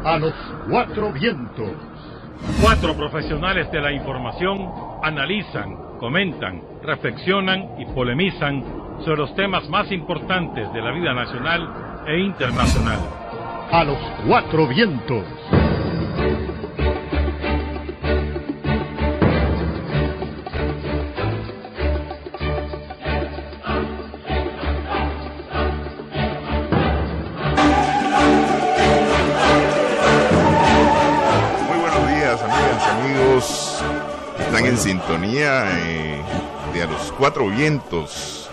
A los cuatro vientos. Cuatro profesionales de la información analizan, comentan, reflexionan y polemizan sobre los temas más importantes de la vida nacional e internacional. A los cuatro vientos. Están en sintonía de A los Cuatro Vientos.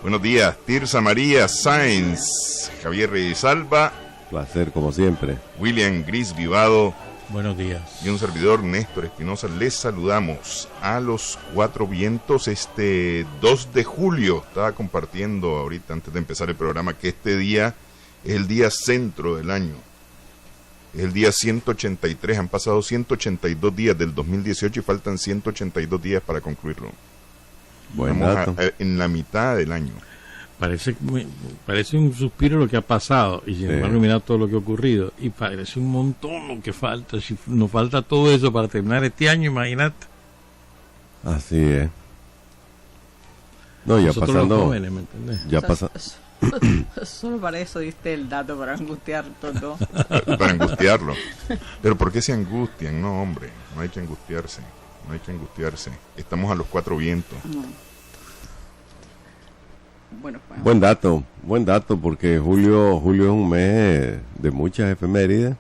Buenos días, Tirsa María Sáenz, Javier Reyes Alba. Placer, como siempre. William Gris Vivado. Buenos días. Y un servidor, Néstor Espinosa. Les saludamos a Los Cuatro Vientos este 2 de julio. Estaba compartiendo ahorita, antes de empezar el programa, que este día es el día centro del año. Es el día 183, han pasado 182 días del 2018 y faltan 182 días para concluirlo. Estamos en la mitad del año. Parece un suspiro lo que ha pasado, y sin embargo mira todo lo que ha ocurrido, y parece un montón lo que falta. Si nos falta todo eso para terminar este año, imagínate. Así es. No, ya nosotros pasando. Los jóvenes, ¿me entendés? Ya pasa. Solo para eso diste el dato, para angustiar todo. Para angustiarlo. Pero ¿por qué se angustian? No, hombre, no hay que angustiarse. No hay que angustiarse. Estamos a los cuatro vientos. No. Bueno, pues. Buen dato, porque julio es un mes de muchas efemérides.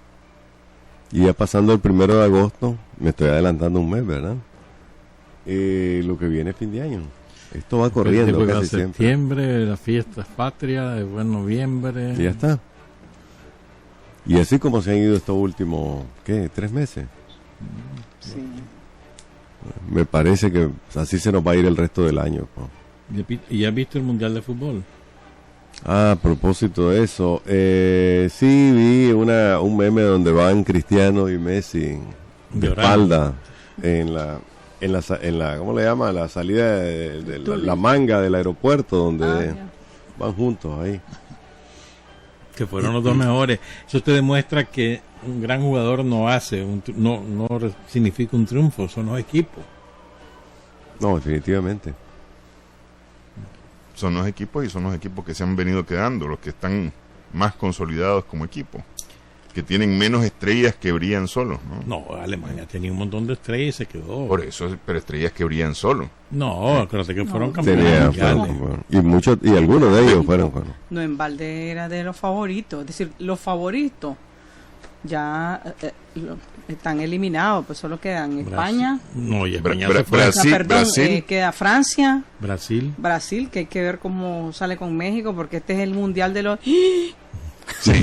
Y ya pasando el 1 de agosto, me estoy adelantando un mes, ¿verdad? Lo que viene es fin de año. Esto va corriendo casi siempre. Septiembre, las fiestas patrias, después noviembre. Y ya está. Y así como se han ido estos últimos, ¿qué? 3 meses. Sí. Me parece que así se nos va a ir el resto del año. ¿Y has visto el Mundial de Fútbol? A propósito de eso, sí vi un meme donde van Cristiano y Messi de espalda en la ¿cómo le llama? La salida de la manga del aeropuerto, donde van juntos ahí. Que fueron los dos mejores. Eso te demuestra que un gran jugador no significa un triunfo, son los equipos. No, definitivamente. Son los equipos y son los equipos que se han venido quedando, los que están más consolidados como equipo, que tienen menos estrellas que brillan solos, ¿no? No, Alemania tenía un montón de estrellas y se quedó. Por eso, pero estrellas que brillan solos. No, acuérdate que fueron campeones mundiales. Y algunos de ellos fueron. No, en balde era de los favoritos. Es decir, los favoritos ya están eliminados, pues solo quedan España. No, y España se fue. Brasil. Queda Francia. Brasil, que hay que ver cómo sale con México, porque este es el mundial de los... Sí.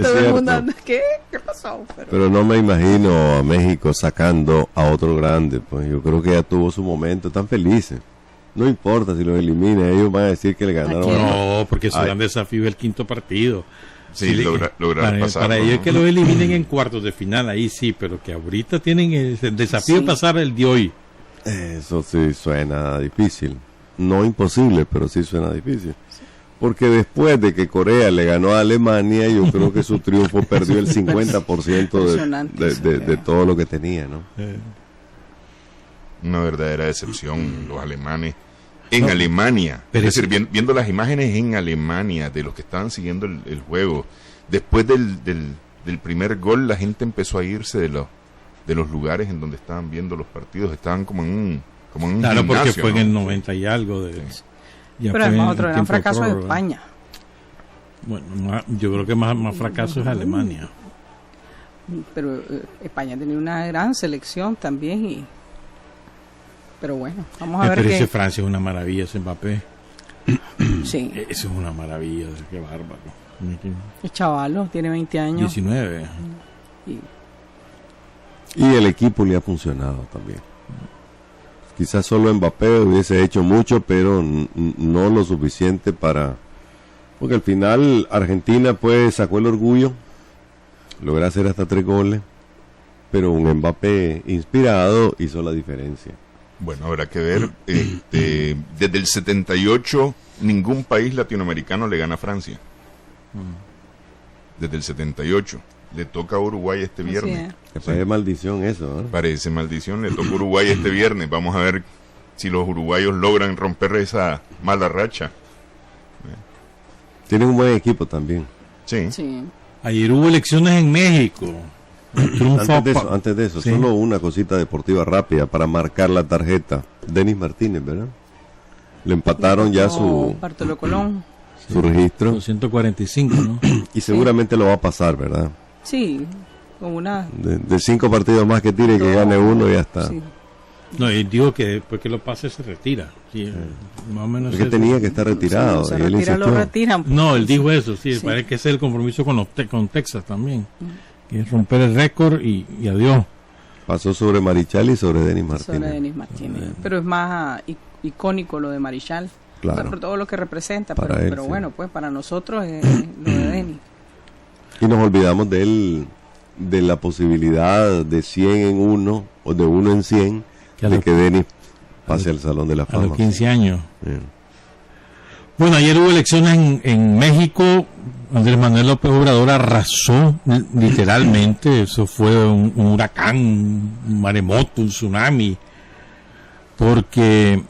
Todo el mundo anda, ¿qué pasó? Pero no me imagino a México sacando a otro grande, pues yo creo que ya tuvo su momento, están felices. No importa si los elimina, ellos van a decir que le ganaron. No, porque su gran desafío es el quinto partido. Sí, lograr pasar. Para ellos es que lo eliminen en cuartos de final, ahí sí, pero que ahorita tienen el desafío de pasar el de hoy. Eso sí suena difícil. No imposible, pero sí suena difícil. Porque después de que Corea le ganó a Alemania, yo creo que su triunfo perdió el 50% de todo lo que tenía, ¿no? Una verdadera decepción, los alemanes. En Alemania, es decir, viendo las imágenes en Alemania de los que estaban siguiendo el juego, después del primer gol, la gente empezó a irse de los lugares en donde estaban viendo los partidos. Estaban como en un claro, gimnasio, porque fue ¿no? en el 90 y algo. Pero además otro gran fracaso de España. Bueno, yo creo que más fracaso es Alemania. Pero España tenía una gran selección también. Pero bueno, vamos a ver. Pero ese Francia es una maravilla, ese Mbappé. Sí. Eso es una maravilla, qué bárbaro. El chavalo tiene 20 años. 19. Y el equipo le ha funcionado también. Quizás solo Mbappé hubiese hecho mucho, pero no lo suficiente para... Porque al final Argentina pues sacó el orgullo, logró hacer hasta 3 goles, pero un Mbappé inspirado hizo la diferencia. Bueno, habrá que ver. Desde el 78 ningún país latinoamericano le gana a Francia. Desde el 78. Le toca a Uruguay este viernes. Parece maldición eso, ¿no? Parece maldición, le toca a Uruguay este viernes. Vamos a ver si los uruguayos logran romper esa mala racha. Tienen un buen equipo también. Sí. Ayer hubo elecciones en México. Antes de eso, sí. Solo una cosita deportiva rápida para marcar la tarjeta. Denis Martínez, ¿verdad? Le empataron ya su Bartolo Colón. Su registro. 245, ¿no? Y seguramente lo va a pasar, ¿verdad? Sí, con una... De 5 partidos más que tire, que gane uno y ya está. Sí. No, y digo que después que lo pase se retira. Sí, más o menos. Es que tenía que estar retirado. Sí, y él lo insistió. retiran. No, él dijo eso, sí. Parece que ese es el compromiso con Texas también. Que es romper el récord y adiós. Pasó sobre Marichal y sobre Denis Martínez. Sobre Denis Martínez. Pero es más icónico lo de Marichal. Claro. O sea, por todo lo que representa. Para Pero, él, pero sí. bueno, pues para nosotros es lo de Denis. Y nos olvidamos de él, de la posibilidad de 100 en 1 o de 1 en 100 de que Denis pase al Salón de la Fama. A los 15 años. Bien. Bueno, ayer hubo elecciones en México. Andrés Manuel López Obrador arrasó literalmente. Eso fue un huracán, un maremoto, un tsunami. Porque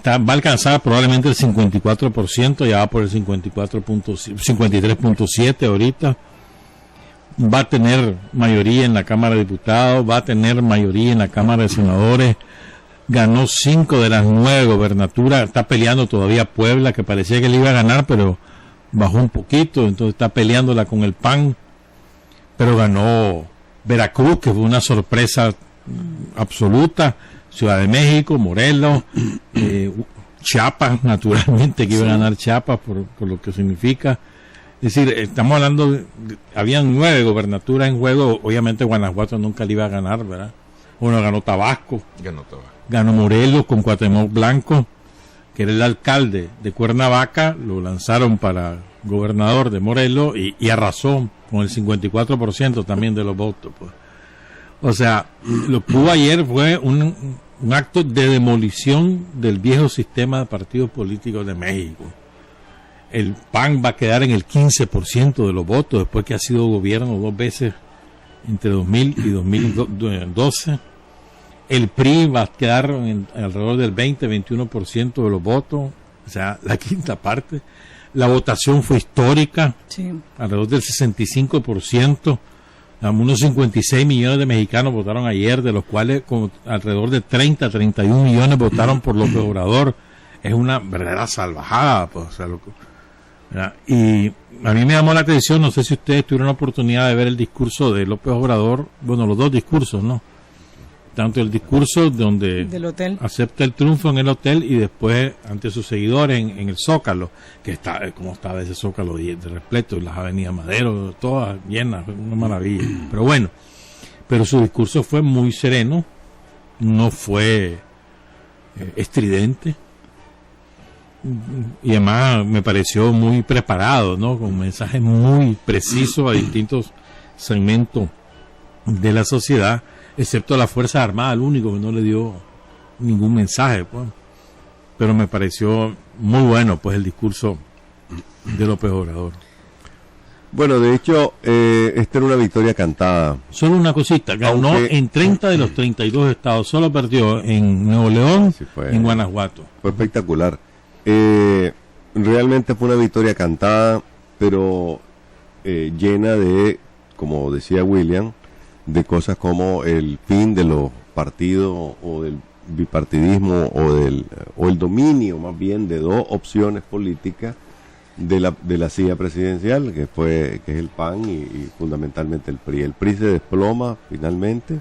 va a alcanzar probablemente el 54%, ya va por el 53.7 ahorita. Va a tener mayoría en la Cámara de Diputados, va a tener mayoría en la Cámara de Senadores. Ganó 5 de las 9 gobernaturas, está peleando todavía Puebla, que parecía que le iba a ganar, pero bajó un poquito, entonces está peleándola con el PAN, pero ganó Veracruz, que fue una sorpresa absoluta, Ciudad de México, Morelos, Chiapas, naturalmente, que iba a ganar Chiapas por lo que significa. Es decir, estamos hablando, habían 9 gobernaturas en juego, obviamente Guanajuato nunca le iba a ganar, ¿verdad? Bueno, ganó Tabasco. Ganó Morelos con Cuauhtémoc Blanco, que era el alcalde de Cuernavaca, lo lanzaron para gobernador de Morelos y arrasó con el 54% también de los votos. Pues. O sea, lo que hubo ayer fue un acto de demolición del viejo sistema de partidos políticos de México. El PAN va a quedar en el 15% de los votos después que ha sido gobierno 2 veces entre 2000 y 2012. El PRI va a quedar alrededor del 20-21% de los votos, o sea, la quinta parte. La votación fue histórica, alrededor del 65%. Unos 56 millones de mexicanos votaron ayer, de los cuales alrededor de 30-31 millones votaron por López Obrador. Es una verdadera salvajada, pues, o sea, y a mí me llamó la atención, no sé si ustedes tuvieron la oportunidad de ver el discurso de López Obrador, bueno, los 2 discursos, ¿no? Tanto el discurso donde del hotel. Acepta el triunfo en el hotel y después ante sus seguidores en el Zócalo, que está como estaba ese Zócalo de repleto, las avenidas Madero, todas llenas, una maravilla. Pero bueno, pero su discurso fue muy sereno, no fue estridente, y además me pareció muy preparado, ¿no? Con mensajes muy precisos a distintos segmentos de la sociedad, excepto a la Fuerza Armada, el único que no le dio ningún mensaje, pues. Pero me pareció muy bueno, pues, el discurso de López Obrador. Bueno, de hecho, esta era una victoria cantada. Solo una cosita, ganó en 30 de los 32 estados, solo perdió en Nuevo León, en Guanajuato. Fue espectacular. Realmente fue una victoria cantada, pero llena de, como decía William, de cosas como el fin de los partidos o del bipartidismo o el dominio más bien de 2 opciones políticas de la silla presidencial, que es el PAN y fundamentalmente el PRI. El PRI se desploma finalmente.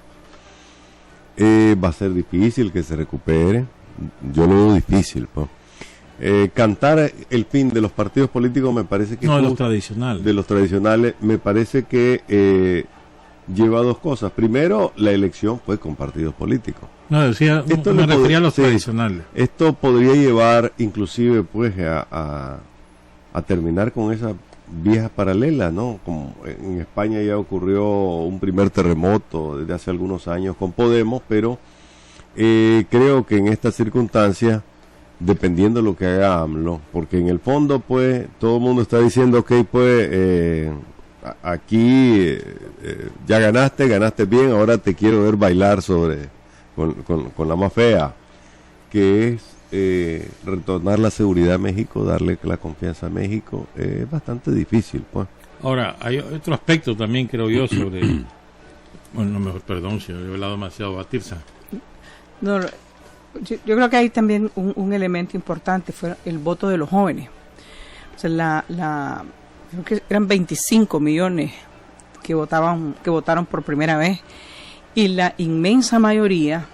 Va a ser difícil que se recupere. Yo lo veo difícil, pues. Cantar el fin de los partidos políticos me parece que... No, de los tradicionales. De los tradicionales, me parece que lleva 2 cosas. Primero, la elección fue con partidos políticos. No, decía, me refería a los tradicionales. Esto podría llevar inclusive pues a terminar con esa vieja paralela, ¿no? Como en España ya ocurrió un primer terremoto desde hace algunos años con Podemos, pero creo que en estas circunstancias dependiendo de lo que haga AMLO, porque en el fondo pues todo el mundo está diciendo ok, pues aquí ya ganaste bien, ahora te quiero ver bailar con la más fea, que es retornar la seguridad a México, darle la confianza a México. Es bastante difícil, pues. Ahora, hay otro aspecto también, creo yo, sobre... bueno, mejor, perdón, si he hablado demasiado a Tirsa. No, yo creo que hay también un elemento importante, fue el voto de los jóvenes. O sea, creo que eran 25 millones que votaron por primera vez, y la inmensa mayoría,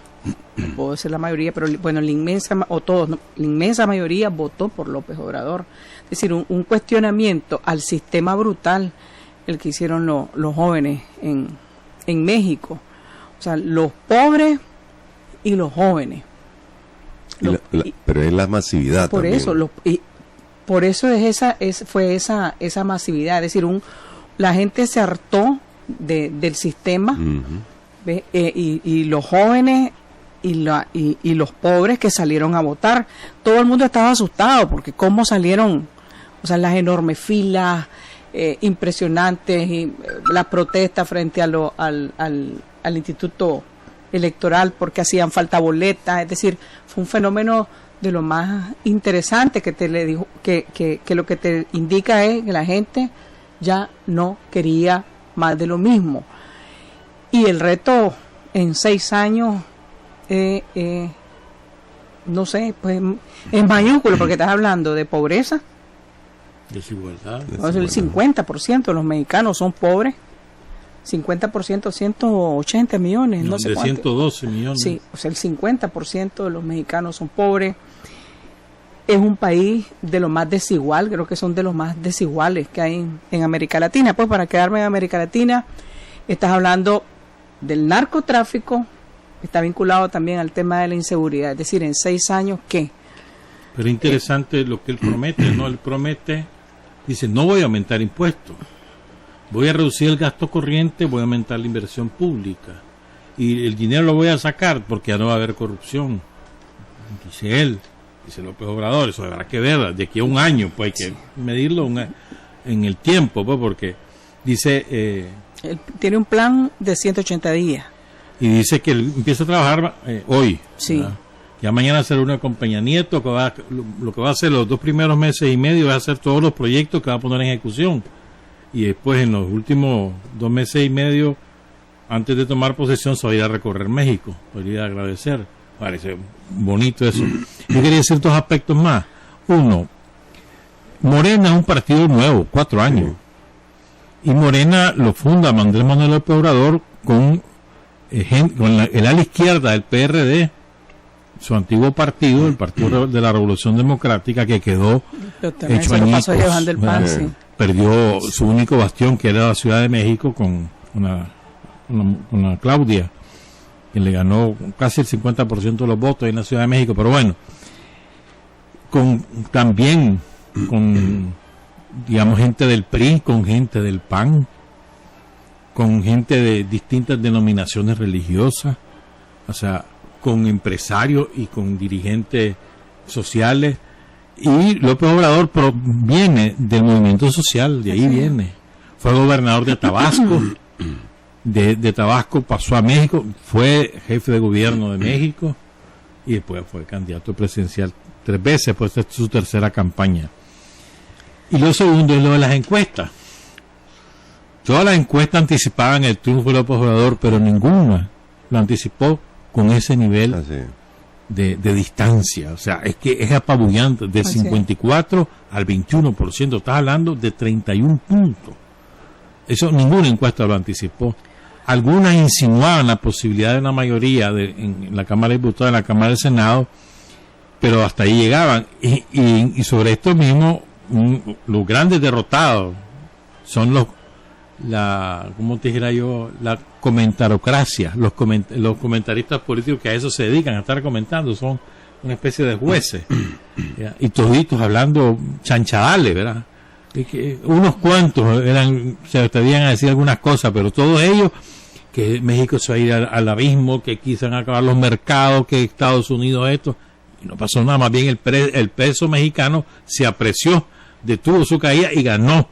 no puedo decir la mayoría, pero bueno, la inmensa mayoría votó por López Obrador. Es decir, un cuestionamiento al sistema brutal el que hicieron los jóvenes en México. O sea, los pobres y los jóvenes. Pero es la masividad por también. Eso, por eso fue esa masividad. Es decir, la gente se hartó del sistema, ¿ves? Y los jóvenes y los pobres que salieron a votar. Todo el mundo estaba asustado porque cómo salieron, o sea, las enormes filas impresionantes, y las protestas frente al Instituto Electoral porque hacían falta boletas. Es decir, fue un fenómeno de lo más interesante que lo que te indica es que la gente ya no quería más de lo mismo. Y el reto en 6 años, no sé, pues es mayúsculo, porque estás hablando de pobreza. Desigualdad. O sea, el 50% de los mexicanos son pobres. 50%, 180 millones, no sé de cuánto. 112 millones. Sí, o sea, el 50% de los mexicanos son pobres. Es un país de lo más desigual, creo que son de los más desiguales que hay en América Latina. Pues para quedarme en América Latina, estás hablando del narcotráfico, está vinculado también al tema de la inseguridad. Es decir, en 6 años, ¿qué? Pero interesante lo que él promete, ¿no? Él promete, dice, no voy a aumentar impuestos, voy a reducir el gasto corriente, voy a aumentar la inversión pública. Y el dinero lo voy a sacar porque ya no va a haber corrupción. Dice él, dice López Obrador, eso habrá que ver de aquí a un año, pues hay que medirlo en el tiempo, pues, porque dice... él tiene un plan de 180 días. Y dice que él empieza a trabajar hoy. Sí. ¿Verdad? Ya mañana será una con Peña Nieto, lo que va a hacer los 2 primeros meses y medio va a hacer todos los proyectos que va a poner en ejecución. Y después en los últimos 2 meses y medio, antes de tomar posesión, se va a ir a recorrer México, para ir a agradecer. Parece bonito eso. Yo quería decir 2 aspectos más. Uno, Morena es un partido nuevo, 4 años. Y Morena lo funda Andrés Manuel López Obrador con el ala izquierda del PRD, su antiguo partido, el Partido de la Revolución Democrática, que quedó hecho añicos. Perdió su único bastión, que era la Ciudad de México, con una Claudia, que le ganó casi el 50% de los votos en la Ciudad de México. Pero bueno, también con digamos gente del PRI, con gente del PAN, con gente de distintas denominaciones religiosas, o sea, con empresarios y con dirigentes sociales. Y López Obrador proviene del movimiento social, de ahí viene. Fue gobernador de Tabasco, de Tabasco pasó a México, fue jefe de gobierno de México y después fue candidato presidencial 3 veces, pues esta es su tercera campaña. Y lo segundo es lo de las encuestas. Todas las encuestas anticipaban el triunfo de López Obrador, pero ninguna lo anticipó con ese nivel de distancia. O sea, es que es apabullante, del 54 al 21%. Estás hablando de 31 puntos. Eso ninguna encuesta lo anticipó. Algunas insinuaban la posibilidad de una mayoría en la Cámara de Diputados, en la Cámara del Senado, pero hasta ahí llegaban. Y sobre esto mismo, los grandes derrotados son ¿cómo te dijera yo? La comentarocracia, los comentaristas políticos que a eso se dedican, a estar comentando, son una especie de jueces, y toditos hablando chanchadales, ¿verdad? Y que unos cuantos se atrevían a decir algunas cosas, pero todos ellos, que México se va a ir al abismo, que quisan acabar los mercados, que Estados Unidos esto, Y no pasó nada, más bien el peso mexicano se apreció, detuvo su caída y ganó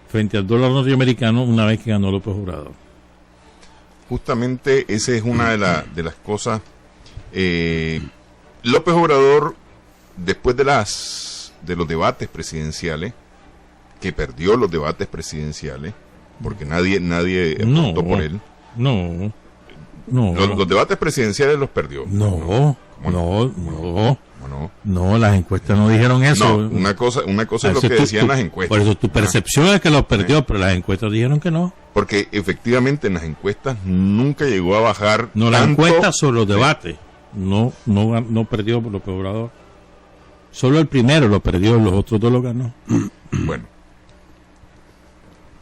frente al dólar norteamericano una vez que ganó López Obrador. Justamente esa es una de las cosas. López Obrador, después de los debates presidenciales, que perdió los debates presidenciales, porque nadie votó por él. No. Los debates presidenciales los perdió. No, las encuestas no dijeron eso. No, una cosa es lo que decían las encuestas. Por eso tu percepción es que los perdió, pero las encuestas dijeron que no. Porque efectivamente en las encuestas nunca llegó a bajar. No, las encuestas sobre los debates. No perdió López Obrador. Solo el primero lo perdió, los otros dos lo ganó. Bueno.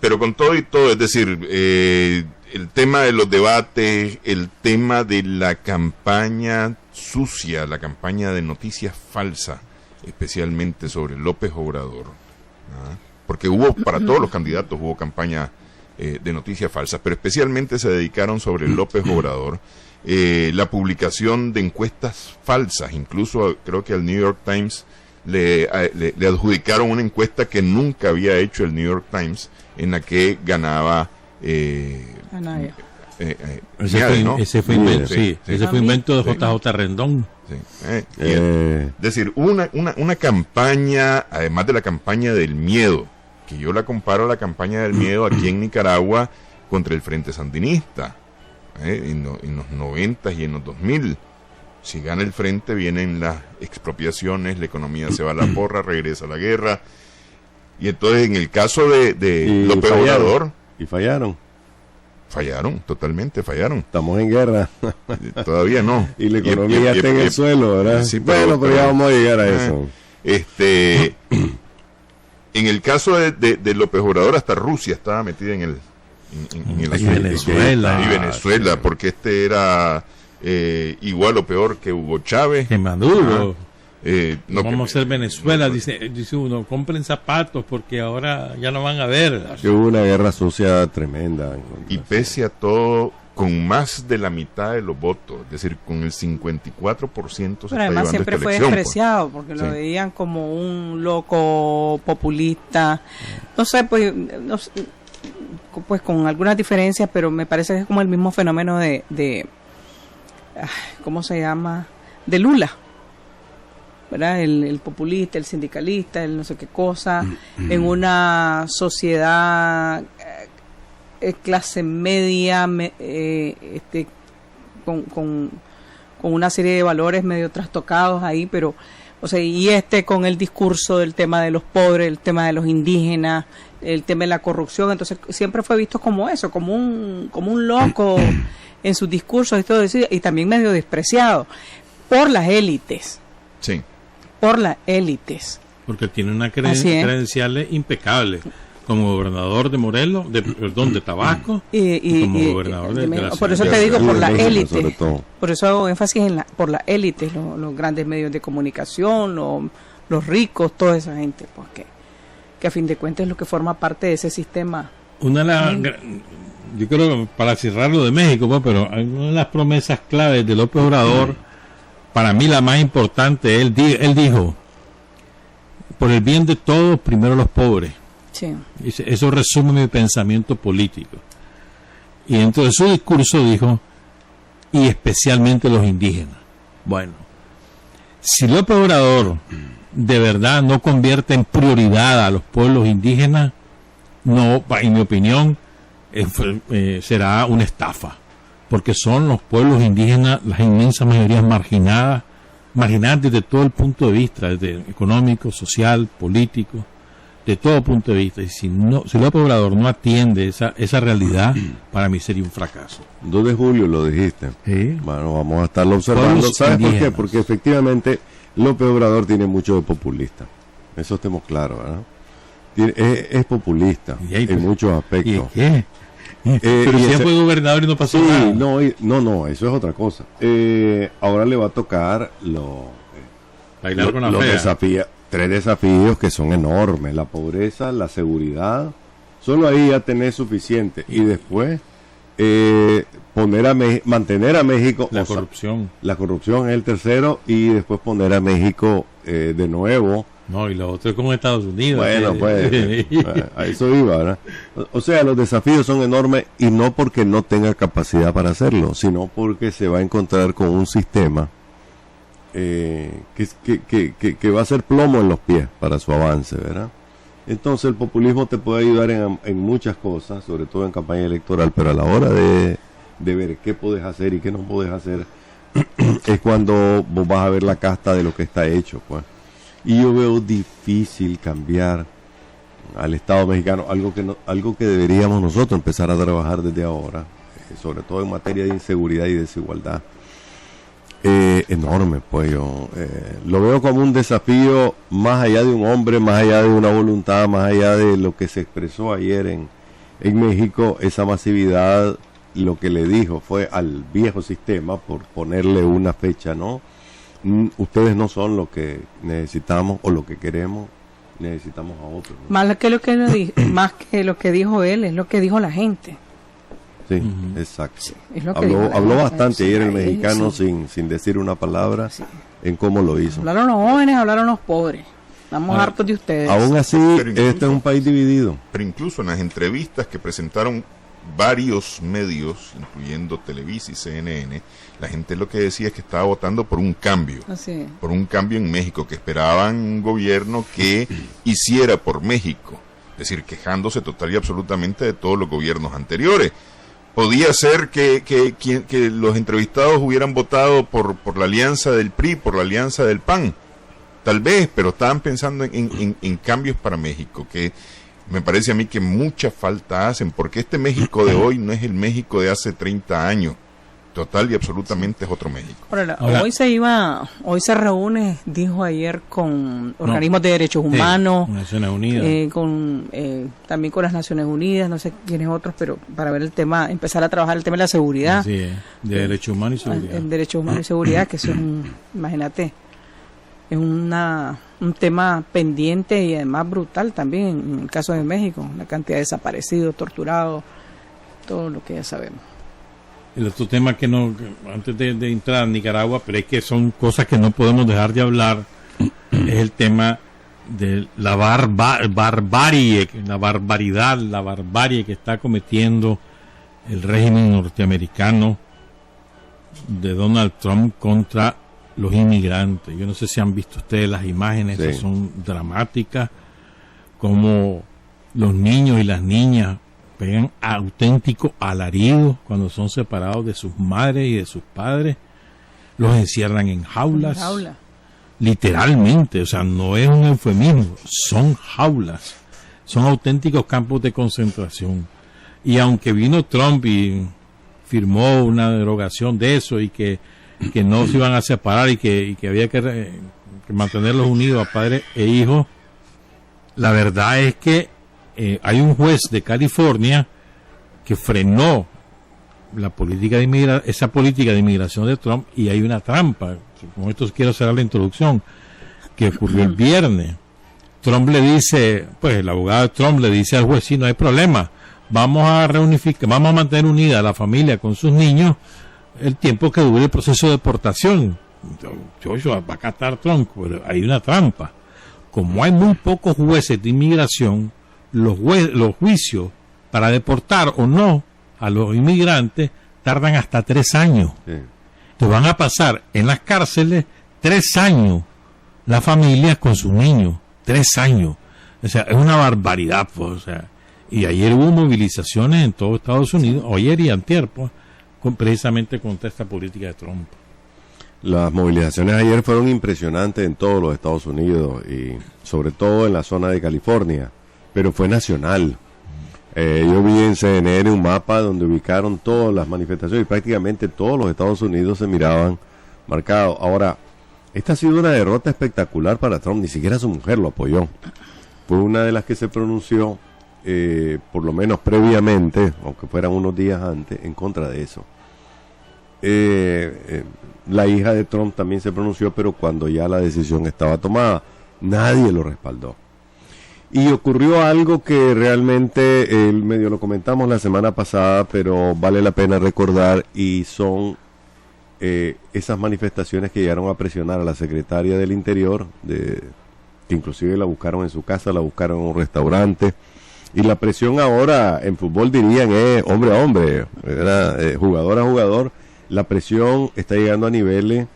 Pero con todo y todo, es decir, el tema de los debates, el tema de la campaña sucia, la campaña de noticias falsas, especialmente sobre López Obrador, porque para todos los candidatos hubo campaña de noticias falsas, pero especialmente se dedicaron sobre López Obrador, la publicación de encuestas falsas, incluso creo que al New York Times le adjudicaron una encuesta que nunca había hecho el New York Times, en la que ganaba Anaya. Ese fue invento de JJ Rendón. Sí, es decir, una campaña, además de la campaña del miedo, que yo la comparo a la campaña del miedo aquí en Nicaragua contra el Frente Sandinista, en los 90 y en los 2000. Si gana el Frente, vienen las expropiaciones, la economía se va a la porra, regresa a la guerra. Y entonces, en el caso de López Obrador... Y fallaron. Totalmente fallaron. Estamos en guerra. Todavía no. Y la economía está en el suelo, ¿verdad? Sí, pero ya vamos a llegar a eso. En el caso de López Obrador, hasta Rusia estaba metida en el Venezuela. Y Venezuela, porque este era igual o peor que Hugo Chávez. Que Maduro. Vamos a hacer Venezuela, dice uno, compren zapatos porque ahora ya no van a ver. Que hubo una guerra sucia tremenda. Y pese a todo, con más de la mitad de los votos, es decir, con el 54%. Pero además siempre fue despreciado, porque lo veían como un loco populista. No sé, pues con algunas diferencias, pero me parece que es como el mismo fenómeno de ¿cómo se llama? De Lula. ¿Verdad? El populista, el sindicalista, el no sé qué cosa, en una sociedad clase media, con una serie de valores medio trastocados ahí, pero, o sea, y con el discurso del tema de los pobres, el tema de los indígenas, el tema de la corrupción, entonces siempre fue visto como eso, como un loco en sus discursos y todo eso, y también medio despreciado por las élites. Sí. Por las élites. Porque tiene una credenciales impecables como gobernador de Morelos, de Tabasco, y como gobernador de la por eso te digo, por la élite. Por eso hago énfasis por la élite, los grandes medios de comunicación, los ricos, toda esa gente, porque que a fin de cuentas es lo que forma parte de ese sistema. Yo creo que para cerrar lo de México, pues, pero una de las promesas claves de López Obrador, para mí la más importante, él dijo, por el bien de todos, primero los pobres. Sí. Eso resume mi pensamiento político. Y dentro de su discurso dijo, y especialmente los indígenas. Bueno, si López Obrador de verdad no convierte en prioridad a los pueblos indígenas, no, en mi opinión, será una estafa. Porque son los pueblos indígenas, las inmensas mayorías marginadas desde todo el punto de vista, desde económico, social, político, de todo punto de vista. Y si López Obrador no atiende esa realidad, para mí sería un fracaso. 2 de julio lo dijiste. ¿Sí? Bueno, vamos a estarlo observando. ¿Sabes por qué? Porque efectivamente López Obrador tiene mucho de populista. Eso estemos claros, ¿verdad? Es populista en muchos aspectos. ¿Y qué? Pero si fue gobernador y no pasó nada. No, eso es otra cosa. Ahora le va a tocar bailar con la los fea. desafíos, 3 desafíos que son enormes: la pobreza, la seguridad. Solo ahí ya tenés suficiente. Y después mantener a México. La corrupción. La corrupción es el tercero, y después poner a México de nuevo. No, y lo otro es como Estados Unidos. Bueno, pues a eso iba, ¿verdad? O sea, los desafíos son enormes, y no porque no tenga capacidad para hacerlo, sino porque se va a encontrar con un sistema que va a ser plomo en los pies para su avance, ¿verdad? Entonces el populismo te puede ayudar en muchas cosas, sobre todo en campaña electoral, pero a la hora de ver qué puedes hacer y qué no puedes hacer, es cuando vos vas a ver la casta de lo que está hecho, pues. Y yo veo difícil cambiar al Estado mexicano, algo que deberíamos nosotros empezar a trabajar desde ahora, sobre todo en materia de inseguridad y desigualdad. Enorme, pues yo lo veo como un desafío más allá de un hombre, más allá de una voluntad, más allá de lo que se expresó ayer en México. Esa masividad, lo que le dijo fue al viejo sistema, por ponerle una fecha, ¿no? Ustedes no son lo que necesitamos o lo que queremos, necesitamos a otros, ¿no? Más que lo que dijo él, es lo que dijo la gente. Sí, exacto. Sí, es lo que habló bastante ayer el mexicano, sí, sin decir una palabra, sí, en cómo lo hizo. Hablaron los jóvenes, hablaron los pobres. Estamos hartos de ustedes. Aún así, este es un país dividido. Pero incluso en las entrevistas que presentaron varios medios, incluyendo Televisa y CNN, la gente lo que decía es que estaba votando por un cambio. Así. Por un cambio en México, que esperaban un gobierno que hiciera por México. Es decir, quejándose total y absolutamente de todos los gobiernos anteriores. Podía ser que los entrevistados hubieran votado por la alianza del PRI, por la alianza del PAN, tal vez, pero estaban pensando en cambios para México, que me parece a mí que mucha falta hacen, porque este México de hoy no es el México de hace 30 años, total y absolutamente es otro México. Ahora, hoy se reúne, dijo ayer, con organismos de derechos humanos, Naciones Unidas, también con las Naciones Unidas, no sé quiénes otros, pero para ver el tema, empezar a trabajar el tema de la seguridad. Sí, de derechos humanos y seguridad. En derechos humanos y seguridad, que eso es imagínate, es un tema pendiente y además brutal también en el caso de México, la cantidad de desaparecidos, torturados, todo lo que ya sabemos. El otro tema antes de entrar a Nicaragua, pero es que son cosas que no podemos dejar de hablar, es el tema de la barbarie que está cometiendo el régimen norteamericano de Donald Trump contra los inmigrantes. Yo no sé si han visto ustedes las imágenes, sí, que son dramáticas, como los niños y las niñas pegan auténtico alarido cuando son separados de sus madres y de sus padres, los encierran en jaulas, literalmente, o sea, no es un eufemismo, son jaulas, son auténticos campos de concentración. Y aunque vino Trump y firmó una derogación de eso y que no se iban a separar y que había que mantenerlos unidos a padres e hijos, la verdad es que hay un juez de California que frenó esa política de inmigración de Trump, y hay una trampa. Con esto quiero cerrar la introducción, que ocurrió el viernes. Trump le dice, pues el abogado de Trump le dice al juez: sí, no hay problema, vamos a mantener unida a la familia con sus niños el tiempo que dure el proceso de deportación. Yo va a acatar Trump, pero hay una trampa. Como hay muy pocos jueces de inmigración, los juicios para deportar o no a los inmigrantes tardan hasta 3 años. Sí. Te van a pasar en las cárceles 3 años las familias con sus niños. 3 años. O sea, es una barbaridad, pues. O sea, y ayer hubo movilizaciones en todo Estados Unidos, ayer y antier, pues, precisamente contra esta política de Trump. Las movilizaciones ayer fueron impresionantes en todos los Estados Unidos y sobre todo en la zona de California, pero fue nacional. Yo vi en CNN un mapa donde ubicaron todas las manifestaciones y prácticamente todos los Estados Unidos se miraban marcados. Ahora, esta ha sido una derrota espectacular para Trump, ni siquiera su mujer lo apoyó. Fue una de las que se pronunció, por lo menos previamente, aunque fueran unos días antes, en contra de eso. La hija de Trump también se pronunció, pero cuando ya la decisión estaba tomada, nadie lo respaldó. Y ocurrió algo que realmente medio lo comentamos la semana pasada, pero vale la pena recordar, y son esas manifestaciones que llegaron a presionar a la secretaria del Interior, que inclusive la buscaron en su casa, la buscaron en un restaurante, y la presión ahora en fútbol dirían hombre a hombre, jugador a jugador. La presión está llegando a niveles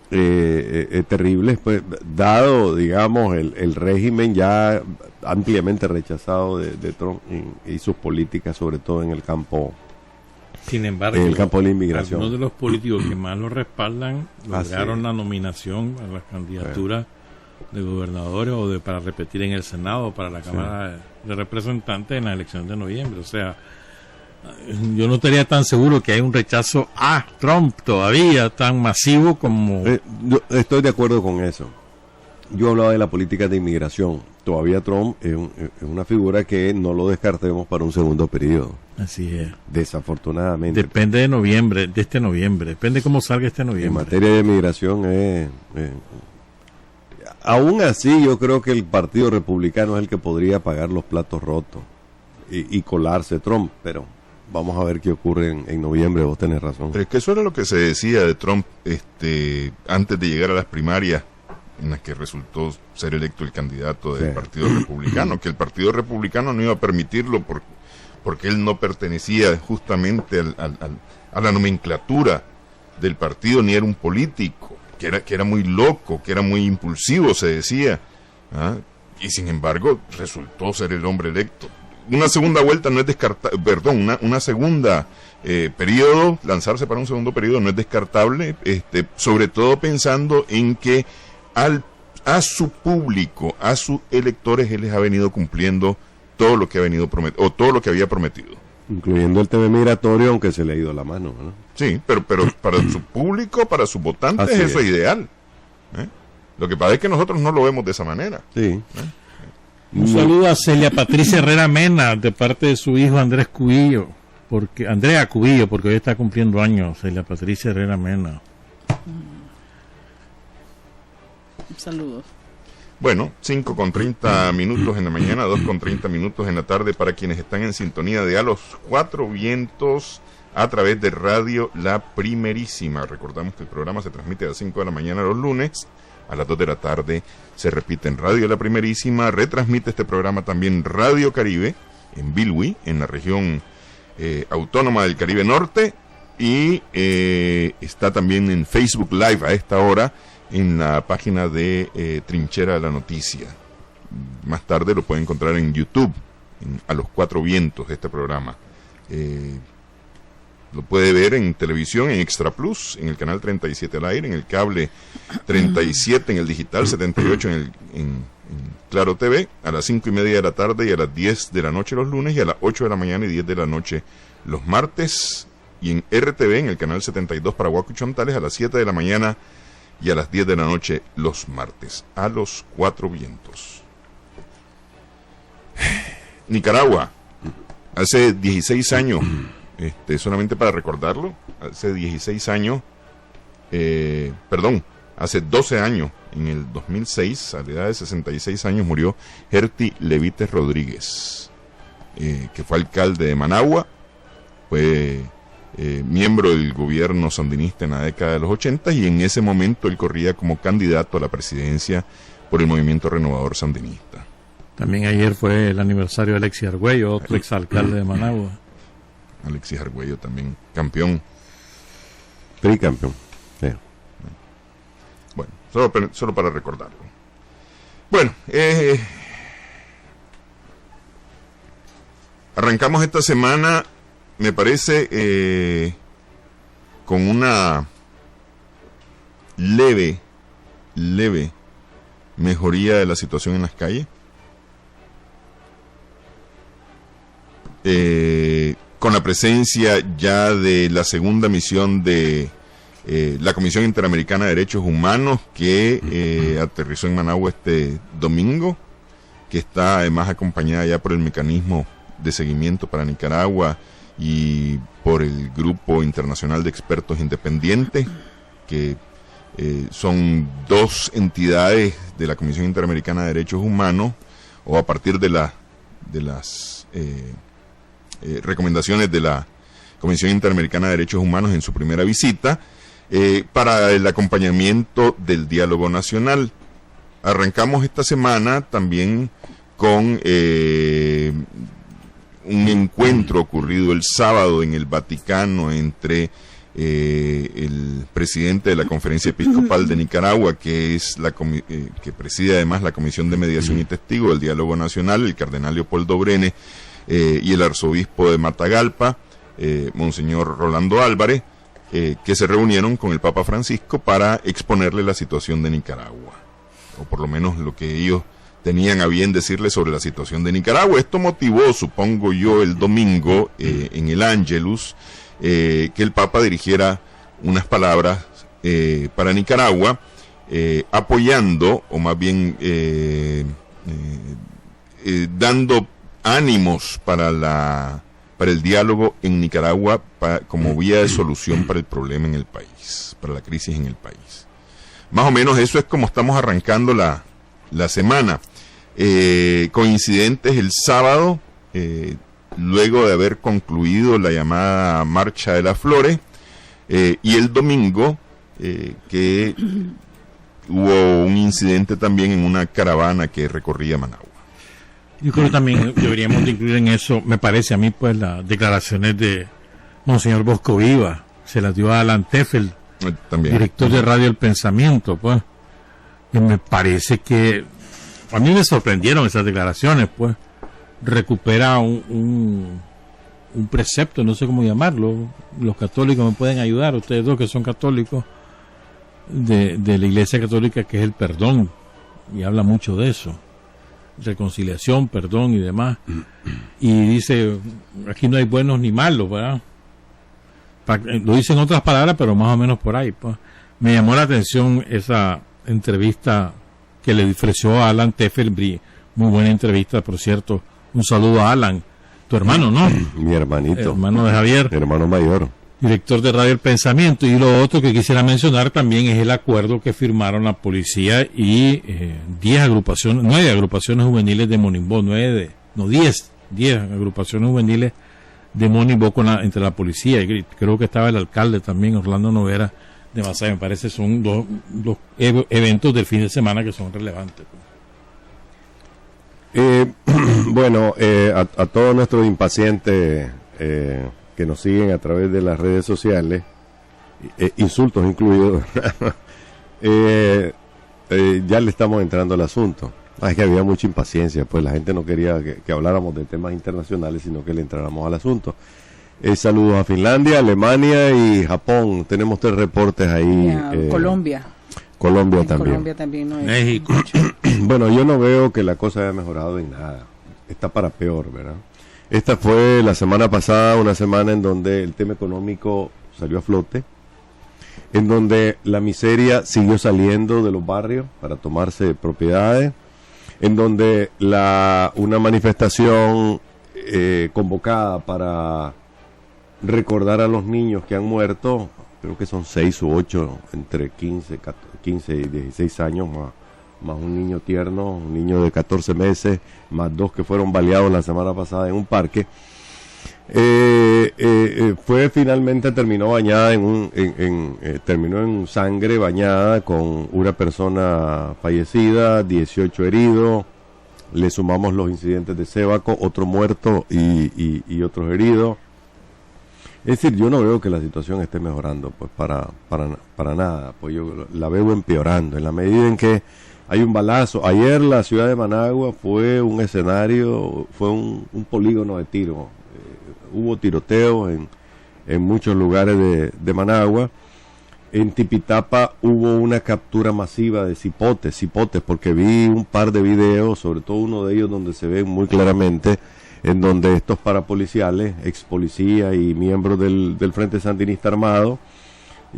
terribles, pues, dado, digamos, el régimen ya ampliamente rechazado de Trump y sus políticas, sobre todo en el campo. Sin embargo, en el campo de la inmigración. Algunos de los políticos que más lo respaldan lograron la nominación a las candidaturas de gobernadores o para repetir en el Senado o para la Cámara de Representantes en la elección de noviembre. O sea, yo no estaría tan seguro que hay un rechazo a Trump todavía tan masivo como... Yo estoy de acuerdo con eso. Yo hablaba de la política de inmigración. Todavía Trump es una figura que no lo descartemos para un segundo periodo. Así es. Desafortunadamente. Depende de noviembre, de este noviembre. Depende cómo salga este noviembre. En materia de inmigración aún así yo creo que el Partido Republicano es el que podría pagar los platos rotos y colarse Trump, pero vamos a ver qué ocurre en noviembre. Vos tenés razón. Pero es que eso era lo que se decía de Trump antes de llegar a las primarias en las que resultó ser electo el candidato del Partido Republicano, que el Partido Republicano no iba a permitirlo porque él no pertenecía justamente a la nomenclatura del partido, ni era un político, que era muy loco, que era muy impulsivo, se decía, y sin embargo resultó ser el hombre electo. Una segunda vuelta no es descartable, una segunda periodo, lanzarse para un segundo periodo no es descartable, sobre todo pensando en que a su público, a sus electores, él les ha venido cumpliendo todo lo que ha venido o todo lo que había prometido. Incluyendo el tema migratorio, aunque se le ha ido la mano, ¿no? Sí, pero para su público, para sus votantes, así eso es ideal. Lo que pasa es que nosotros no lo vemos de esa manera. Sí. Un saludo a Celia Patricia Herrera Mena, de parte de su hijo Andrea Cubillo, porque hoy está cumpliendo años, Celia Patricia Herrera Mena. Saludos. Bueno, 5:30 minutos en la mañana, 2:30 en la tarde para quienes están en sintonía de A los Cuatro Vientos a través de Radio La Primerísima. Recordamos que el programa se transmite a las 5 de la mañana los lunes, a las 2 de la tarde se repite en Radio La Primerísima. Retransmite este programa también Radio Caribe en Bilwi, en la región autónoma del Caribe Norte, y está también en Facebook Live a esta hora en la página de Trinchera de la Noticia. Más tarde lo pueden encontrar en YouTube, A los Cuatro Vientos, este programa. Lo puede ver en televisión, en Extra Plus, en el canal 37 al aire, en el cable 37, en el digital 78, en Claro TV, a las 5:30 de la tarde y a las 10 de la noche los lunes, y a las 8 de la mañana y 10 de la noche los martes, y en RTV, en el canal 72 para Huaco y Chontales, a las 7 de la mañana y a las 10 de la noche los martes. A los Cuatro Vientos. Nicaragua, hace 16 años, solamente para recordarlo, hace 16 años, hace 12 años, en el 2006, a la edad de 66 años, murió Herty Levites Rodríguez, que fue alcalde de Managua, fue miembro del gobierno sandinista en la década de los 80, y en ese momento él corría como candidato a la presidencia por el Movimiento Renovador Sandinista. También ayer fue el aniversario de Alexis Argüello, otro exalcalde de Managua. Alexis Argüello también, campeón. Tricampeón. Sí. Bueno, solo para recordarlo. Bueno, arrancamos esta semana, me parece, con una leve mejoría de la situación en las calles. Con la presencia ya de la segunda misión de la Comisión Interamericana de Derechos Humanos, que aterrizó en Managua este domingo, que está además acompañada ya por el mecanismo de seguimiento para Nicaragua y por el Grupo Internacional de Expertos Independientes, que son dos entidades de la Comisión Interamericana de Derechos Humanos. o a partir de las recomendaciones de la Comisión Interamericana de Derechos Humanos en su primera visita, para el acompañamiento del diálogo nacional. Arrancamos esta semana también con un encuentro ocurrido el sábado en el Vaticano entre el presidente de la Conferencia Episcopal de Nicaragua, que es que preside además la Comisión de Mediación y Testigo del Diálogo Nacional, el cardenal Leopoldo Brene, y el arzobispo de Matagalpa, Monseñor Rolando Álvarez, que se reunieron con el Papa Francisco para exponerle la situación de Nicaragua, o por lo menos lo que ellos tenían a bien decirle sobre la situación de Nicaragua. Esto motivó, supongo yo, el domingo en el Ángelus, que el Papa dirigiera unas palabras para Nicaragua, apoyando, o más bien dando ánimos para el diálogo en Nicaragua como vía de solución para el problema en el país, para la crisis en el país. Más o menos eso es como estamos arrancando la semana. Coincidentes el sábado, luego de haber concluido la llamada Marcha de las Flores, y el domingo, que hubo un incidente también en una caravana que recorría Managua. Yo creo que también deberíamos de incluir en eso, me parece a mí, pues las declaraciones de Monseñor Bosco Viva, se las dio a Alan Teffel, director de Radio El Pensamiento, pues, y me parece que a mí me sorprendieron esas declaraciones, pues. Recupera un precepto, no sé cómo llamarlo. Los católicos me pueden ayudar, ustedes dos que son católicos, de la Iglesia Católica, que es el perdón, y habla mucho de eso, reconciliación, perdón y demás. Y dice, aquí no hay buenos ni malos, ¿verdad? Lo dice en otras palabras, pero más o menos por ahí, pues. Me llamó la atención esa entrevista que le ofreció a Alan Teffel, muy buena entrevista, por cierto. Un saludo a Alan, tu hermano, ¿no? Mi hermanito. Hermano de Javier. Hermano mayor. Director de Radio El Pensamiento. Y lo otro que quisiera mencionar también es el acuerdo que firmaron la policía y 9 agrupaciones juveniles de Monimbó, 10 agrupaciones juveniles de Monimbó entre la policía. Y creo que estaba el alcalde también, Orlando Noguera, de Masaya. Me parece son dos eventos del fin de semana que son relevantes. Bueno, a todos nuestros impacientes que nos siguen a través de las redes sociales, insultos incluidos, ya le estamos entrando al asunto. Es que había mucha impaciencia, pues la gente no quería que habláramos de temas internacionales, sino que le entráramos al asunto. Saludos a Finlandia, Alemania y Japón. Tenemos 3 reportes ahí. Colombia también no es. México. Bueno, yo no veo que la cosa haya mejorado en nada. Está para peor, ¿verdad? Esta fue la semana pasada, una semana en donde el tema económico salió a flote, en donde la miseria siguió saliendo de los barrios para tomarse propiedades, en donde una manifestación convocada para recordar a los niños que han muerto, creo que son 6 u 8, entre 15 y 16 años, más un niño tierno, un niño de 14 meses, más 2 que fueron baleados la semana pasada en un parque. Terminó bañada terminó en sangre bañada, con una persona fallecida, 18 heridos. Le sumamos los incidentes de Sébaco, otro muerto y otros heridos. Es decir, yo no veo que la situación esté mejorando, pues para nada, pues yo la veo empeorando, en la medida en que hay un balazo. Ayer la ciudad de Managua fue un escenario, fue un polígono de tiro. Hubo tiroteos en muchos lugares de Managua. En Tipitapa hubo una captura masiva de cipotes, porque vi un par de videos, sobre todo uno de ellos donde se ve muy claramente en donde estos parapoliciales, ex policía y miembros del Frente Sandinista Armado,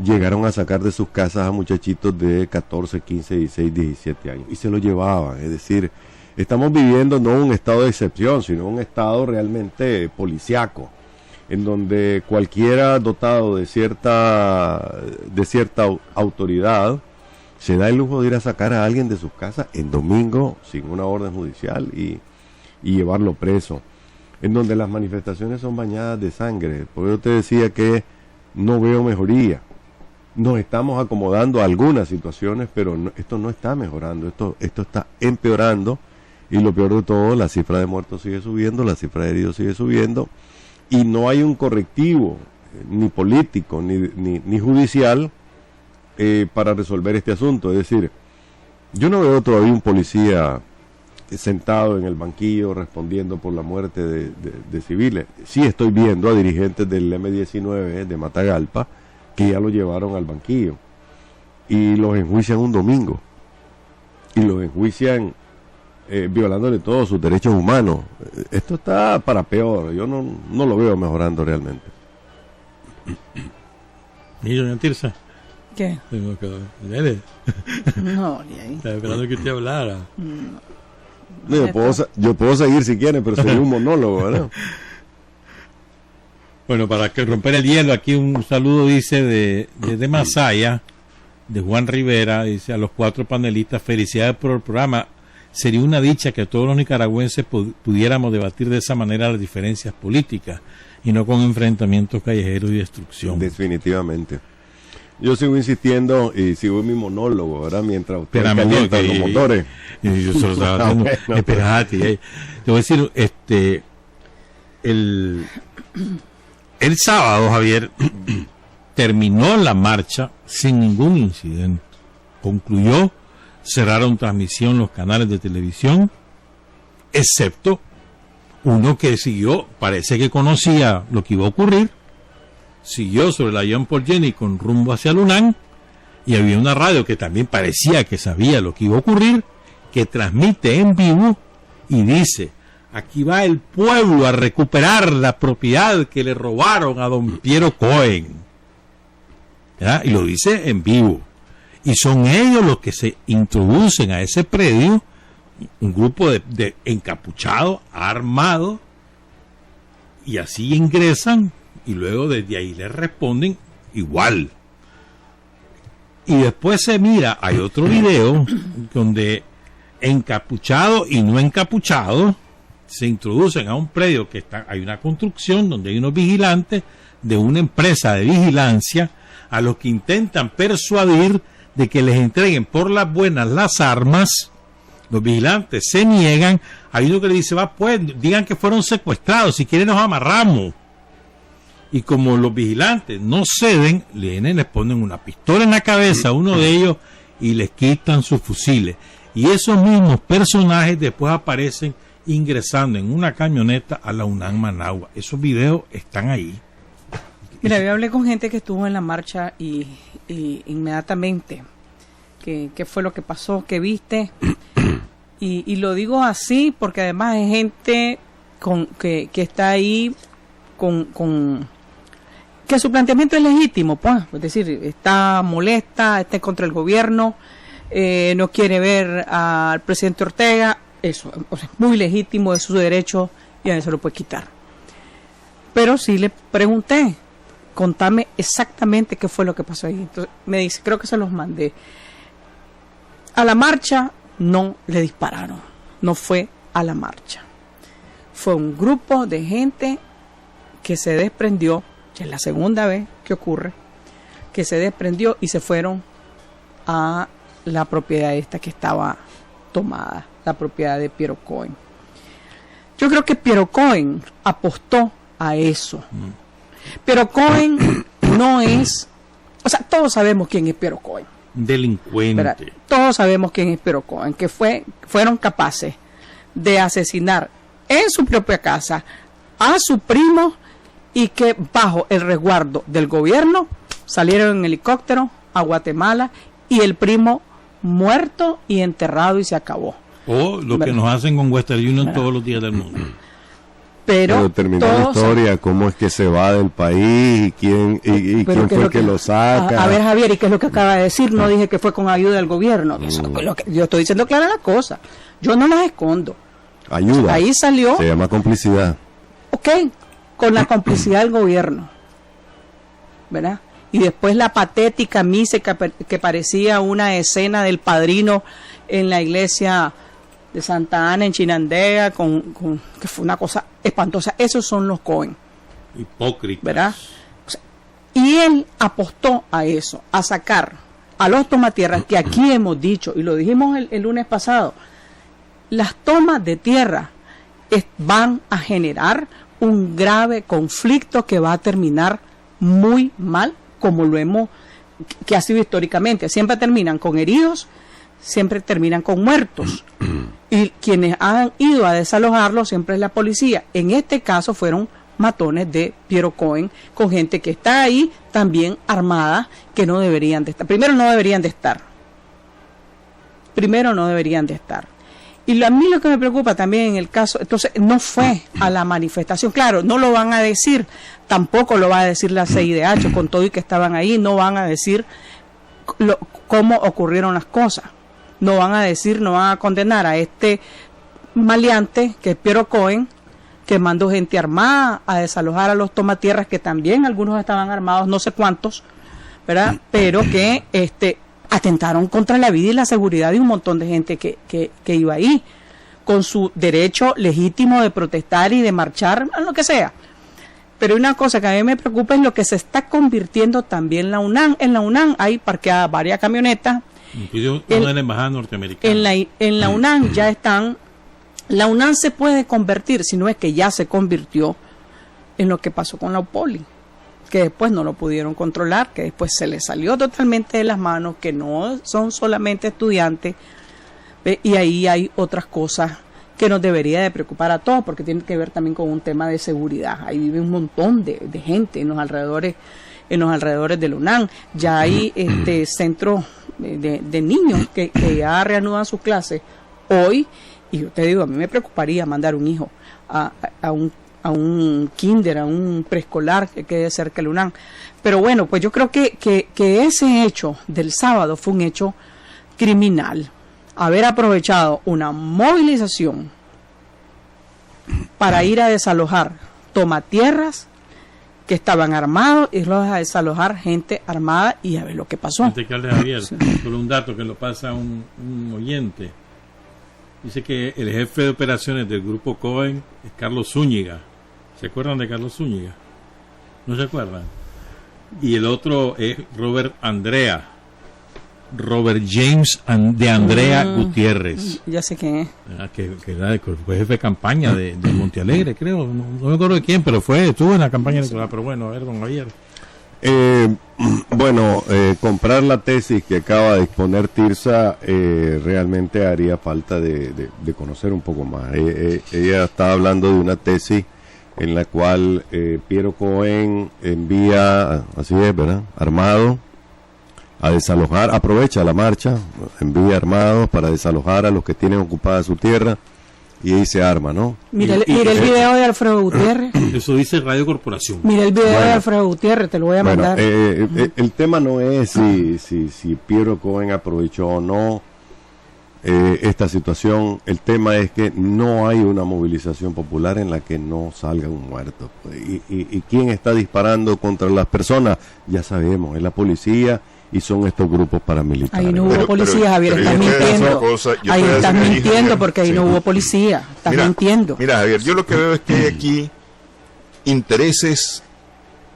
llegaron a sacar de sus casas a muchachitos de 14, 15, 16, 17 años y se los llevaban. Es decir, estamos viviendo no un estado de excepción, sino un estado realmente policiaco, en donde cualquiera dotado de cierta autoridad se da el lujo de ir a sacar a alguien de sus casas en domingo sin una orden judicial y llevarlo preso, en donde las manifestaciones son bañadas de sangre. Por eso te decía que no veo mejoría. Nos estamos acomodando a algunas situaciones, pero esto no está mejorando, esto está empeorando, y lo peor de todo, la cifra de muertos sigue subiendo, la cifra de heridos sigue subiendo, y no hay un correctivo, ni político, ni judicial, para resolver este asunto. Es decir, yo no veo todavía un policía sentado en el banquillo respondiendo por la muerte de civiles. Sí estoy viendo a dirigentes del M-19 de Matagalpa que ya lo llevaron al banquillo y los enjuician un domingo y los enjuician violándole todos sus derechos humanos. Esto está para peor. Yo no lo veo mejorando realmente. ¿Y doña Tirsa? ¿Qué? Dele. No, ni ahí. Estaba esperando que usted hablara. Yo puedo seguir si quieren, pero sería un monólogo, ¿verdad? Bueno, para que romper el hielo, aquí un saludo dice de Masaya, de Juan Rivera, dice: a los 4 panelistas, felicidades por el programa. Sería una dicha que todos los nicaragüenses pudiéramos debatir de esa manera las diferencias políticas y no con enfrentamientos callejeros y destrucción. Definitivamente. Yo sigo insistiendo y sigo en mi monólogo, ¿verdad? Mientras usted calienta los motores. Yo solo estaba haciendo, Bueno. Espérate, te voy a decir, el sábado, Javier, terminó la marcha sin ningún incidente. Concluyó, cerraron transmisión los canales de televisión, excepto uno que siguió, parece que conocía lo que iba a ocurrir, siguió sobre la Jean Paul Jenny con rumbo hacia Lunán, y había una radio que también parecía que sabía lo que iba a ocurrir, que transmite en vivo y dice: aquí va el pueblo a recuperar la propiedad que le robaron a don Piero Cohen. ¿Verdad? Y lo dice en vivo. Y son ellos los que se introducen a ese predio, un grupo de encapuchados, armados, y así ingresan, y luego desde ahí les responden igual. Y después se mira, hay otro video donde encapuchados y no encapuchados se introducen a un predio que hay una construcción donde hay unos vigilantes de una empresa de vigilancia a los que intentan persuadir de que les entreguen por las buenas las armas. Los vigilantes se niegan. Hay uno que le dice: va pues, digan que fueron secuestrados, si quieren nos amarramos. Y como los vigilantes no ceden, les ponen una pistola en la cabeza a uno de ellos y les quitan sus fusiles. Y esos mismos personajes después aparecen ingresando en una camioneta a la UNAM Managua. Esos videos están ahí. Mira, yo hablé con gente que estuvo en la marcha y inmediatamente, ¿qué fue lo que pasó? ¿Qué viste? Y lo digo así porque además hay gente que está ahí con que su planteamiento es legítimo, pues, es decir, está molesta, está contra el gobierno, no quiere ver al presidente Ortega. Eso es muy legítimo, es su derecho y a nadie se lo puede quitar. Pero sí le pregunté: contame exactamente qué fue lo que pasó ahí. Entonces me dice, creo que se los mandé. A la marcha no le dispararon, no fue a la marcha. Fue un grupo de gente que se desprendió, que es la segunda vez que ocurre, que se desprendió y se fueron a la propiedad esta que estaba tomada, la propiedad de Piero Cohen. Yo creo que Piero Cohen apostó a eso. Piero Cohen no es, o sea, todos sabemos quién es Piero Cohen. Delincuente. ¿Verdad? Todos sabemos quién es Piero Cohen, que fueron capaces de asesinar en su propia casa a su primo y que bajo el resguardo del gobierno salieron en helicóptero a Guatemala y el primo muerto y enterrado y se acabó. O lo que nos hacen con Western Union todos los días del mundo. Pero terminó la historia, cómo es que se va del país y quién fue el que lo saca. A ver, Javier, ¿y qué es lo que acaba de decir? No dije que fue con ayuda del gobierno. Eso es lo que, yo estoy diciendo clara la cosa. Yo no las escondo. Ayuda. Ahí salió. Se llama complicidad. Ok, con la complicidad del gobierno, ¿verdad? y después la patética misa que parecía una escena del Padrino en la iglesia de Santa Ana en Chinandega, que fue una cosa espantosa. Esos son los Cohen. Hipócritas. ¿Verdad? O sea, y él apostó a eso, a sacar a los tomatierras, que aquí hemos dicho, y lo dijimos el lunes pasado, las tomas de tierra van a generar un grave conflicto que va a terminar muy mal, como que ha sido históricamente. Siempre terminan con heridos, siempre terminan con muertos. Y quienes han ido a desalojarlos siempre es la policía. En este caso fueron matones de Piero Cohen, con gente que está ahí también armada, que no deberían de estar. Primero no deberían de estar. Y a mí lo que me preocupa también en el caso, entonces no fue a la manifestación, claro, no lo van a decir, tampoco lo va a decir la CIDH, con todo y que estaban ahí, no van a decir cómo ocurrieron las cosas, no van a condenar a este maleante que es Piero Cohen, que mandó gente armada a desalojar a los tomatierras, que también algunos estaban armados, no sé cuántos, ¿verdad? Pero que atentaron contra la vida y la seguridad de un montón de gente que iba ahí, con su derecho legítimo de protestar y de marchar, lo que sea. Pero una cosa que a mí me preocupa es lo que se está convirtiendo también la UNAM. En la UNAM hay parqueadas varias camionetas. Incluso una de la embajada norteamericana. En la UNAM ya están. La UNAM se puede convertir, si no es que ya se convirtió, en lo que pasó con la UPOLI, que después no lo pudieron controlar, que después se les salió totalmente de las manos, que no son solamente estudiantes, y ahí hay otras cosas que nos debería de preocupar a todos, porque tiene que ver también con un tema de seguridad. Ahí vive un montón de gente en los alrededores de la UNAM. Ya hay centros de niños que ya reanudan sus clases hoy, y yo te digo, a mí me preocuparía mandar un hijo a un kinder, a un preescolar que quede cerca del UNAM. Pero bueno, pues yo creo que ese hecho del sábado fue un hecho criminal. Haber aprovechado una movilización para ir a desalojar tomatierras que estaban armados, y los a desalojar gente armada, y a ver lo que pasó. Antes que hable Javier, solo un dato que lo pasa un oyente. Dice que el jefe de operaciones del grupo Cohen es Carlos Zúñiga. ¿Se acuerdan de Carlos Zúñiga? ¿No se acuerdan? Y el otro es Robert James de Andrea Gutiérrez. Ya sé quién es. Que fue jefe de campaña de Montealegre, creo. No me acuerdo de quién, pero estuvo en la campaña electoral. Pero bueno, a ver, don Javier. Comprar la tesis que acaba de exponer Tirsa realmente haría falta de conocer un poco más. Ella está hablando de una tesis en la cual Piero Cohen envía, así es, ¿verdad?, armado a desalojar, aprovecha la marcha, envía armados para desalojar a los que tienen ocupada su tierra, y ahí se arma, ¿no? Mira el video de Alfredo Gutiérrez. Eso dice Radio Corporación. Mira el video de Alfredo Gutiérrez, te lo voy a mandar. El tema no es si Piero Cohen aprovechó o no esta situación. El tema es que no hay una movilización popular en la que no salga un muerto. ¿Y quién está disparando contra las personas? Ya sabemos, es la policía y son estos grupos paramilitares. Ahí no hubo policía, Javier, estás mintiendo. Ahí estás mintiendo porque ahí no hubo policía. Estás mintiendo. Mira, Javier, yo lo que veo es que hay aquí intereses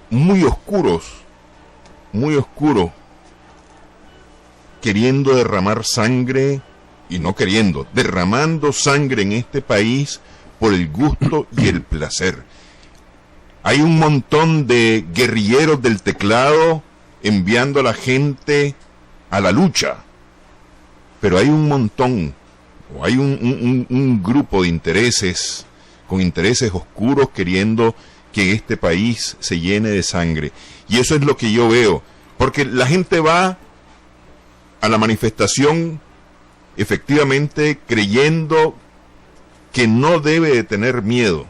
muy oscuros, queriendo derramar sangre, y no queriendo, derramando sangre en este país por el gusto y el placer. Hay un montón de guerrilleros del teclado enviando a la gente a la lucha, pero hay un montón, o hay un grupo de intereses, con intereses oscuros, queriendo que este país se llene de sangre. Y eso es lo que yo veo, porque la gente va a la manifestación efectivamente creyendo que no debe de tener miedo,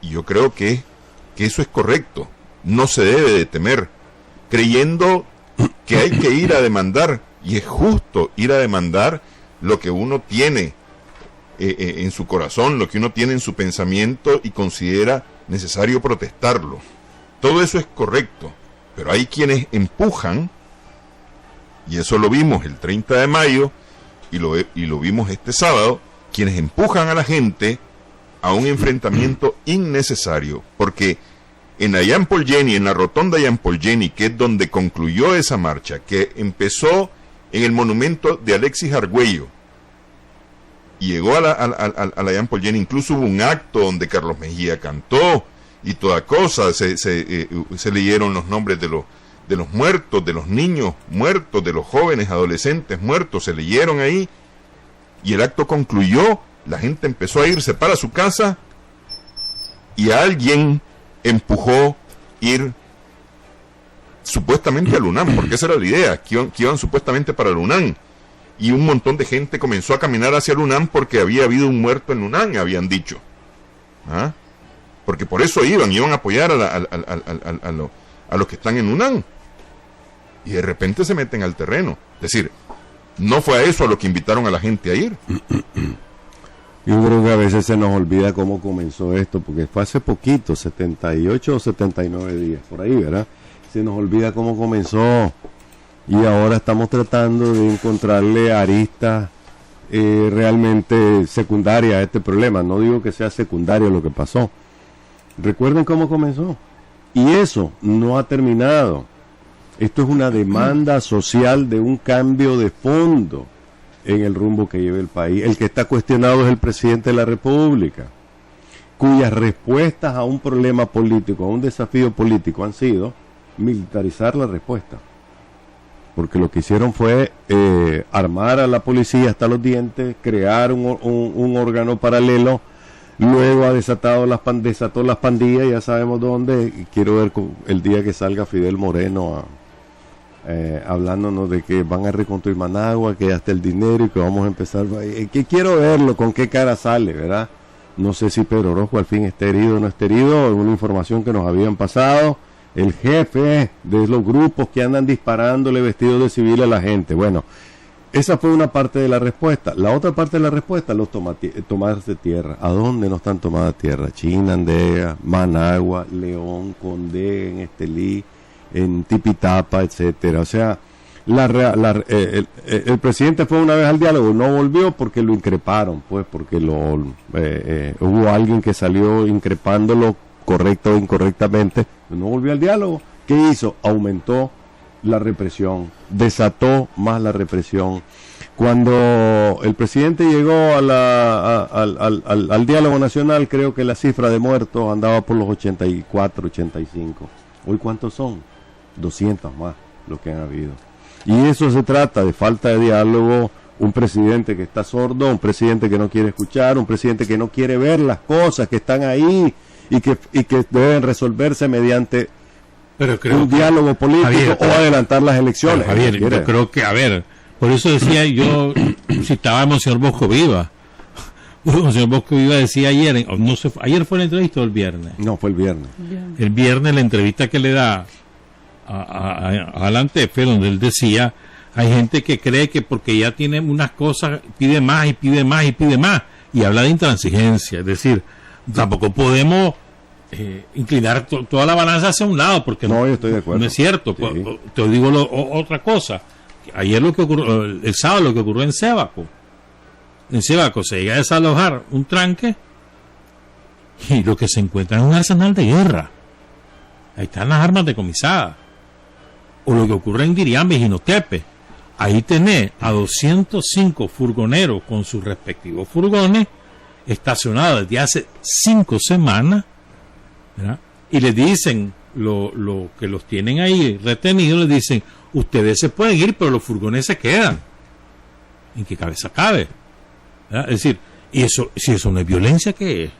y yo creo que eso es correcto, no se debe de temer, creyendo que hay que ir a demandar, y es justo ir a demandar lo que uno tiene en su corazón, lo que uno tiene en su pensamiento y considera necesario protestarlo. Todo eso es correcto, Pero hay quienes empujan, y eso lo vimos el 30 de mayo, y lo vimos este sábado, quienes empujan a la gente a un enfrentamiento innecesario, porque en la Jean Paul Jenny, en la rotonda Jean Paul Jenny, que es donde concluyó esa marcha, que empezó en el monumento de Alexis Argüello, y llegó a la Jean Paul Jenny, incluso hubo un acto donde Carlos Mejía cantó, y toda cosa, se leyeron los nombres de los muertos, de los niños muertos, de los jóvenes, adolescentes muertos, se leyeron ahí, y el acto concluyó, la gente empezó a irse para su casa, y alguien empujó ir supuestamente al UNAM, porque esa era la idea, que iban supuestamente para el UNAM, y un montón de gente comenzó a caminar hacia el UNAM porque había habido un muerto en UNAM, habían dicho, ¿ah? Porque por eso iban a apoyar a los que están en UNAM, y de repente se meten al terreno. Es decir, no fue a eso a lo que invitaron a la gente a ir. Yo creo que a veces se nos olvida cómo comenzó esto, porque fue hace poquito, 78 o 79 días, por ahí, ¿verdad? Se nos olvida cómo comenzó, y ahora estamos tratando de encontrarle aristas realmente secundarias a este problema. No digo que sea secundario lo que pasó. Recuerden cómo comenzó. Y eso no ha terminado. Esto es una demanda social de un cambio de fondo en el rumbo que lleva el país. El que está cuestionado es el presidente de la República, cuyas respuestas a un problema político, a un desafío político, han sido militarizar la respuesta. Porque lo que hicieron fue armar a la policía hasta los dientes, crear un órgano paralelo. Luego ha desató las pandillas, ya sabemos dónde. Y quiero ver el día que salga Fidel Moreno hablándonos de que van a reconstruir Managua, que ya está el dinero y que vamos a empezar. Que quiero verlo, con qué cara sale, ¿verdad? No sé si Pedro Orozco al fin está herido o no está herido, una información que nos habían pasado. El jefe de los grupos que andan disparándole vestidos de civil a la gente. Bueno, esa fue una parte de la respuesta. La otra parte de la respuesta, los tomadas de tierra. ¿A dónde no están tomadas tierra? Chinandega, Managua, León, Condé, en Estelí, en Tipitapa, etcétera. O sea, el presidente fue una vez al diálogo, no volvió porque lo increparon, pues, porque hubo alguien que salió increpándolo correcta o incorrectamente, no volvió al diálogo. ¿Qué hizo? Aumentó la represión, desató más la represión. Cuando el presidente llegó al diálogo nacional, creo que la cifra de muertos andaba por los 84, 85. ¿Hoy cuántos son? 200 más lo que han habido. Y eso se trata de falta de diálogo, un presidente que está sordo, un presidente que no quiere escuchar, un presidente que no quiere ver las cosas que están ahí y que deben resolverse mediante un diálogo político, Javier, o adelantar las elecciones. Javier, yo creo que, por eso decía yo, citábamos al señor Bosco Viva. El señor Bosco Viva decía ayer, ¿ayer fue la entrevista o el viernes? No, fue el viernes. El viernes la entrevista que le da a Alan Tefe, donde él decía, hay gente que cree que porque ya tiene unas cosas, pide más y pide más y pide más, y habla de intransigencia, es decir, tampoco podemos inclinar toda la balanza hacia un lado, porque no, yo estoy de acuerdo. No es cierto. Sí. Te digo otra cosa. Ayer lo que ocurrió, el sábado lo que ocurrió en Sébaco. En Sébaco se llega a desalojar un tranque y lo que se encuentra es un arsenal de guerra. Ahí están las armas decomisadas. O lo que ocurre en Diriamba y Jinotepe. Ahí tenés a 205 furgoneros con sus respectivos furgones estacionados desde hace 5 semanas, ¿verdad? Y les dicen, lo que los tienen ahí retenidos, les dicen, ustedes se pueden ir, pero los furgones se quedan. ¿En qué cabeza cabe? ¿Verdad? Es decir, y eso, si eso no es violencia, ¿qué es?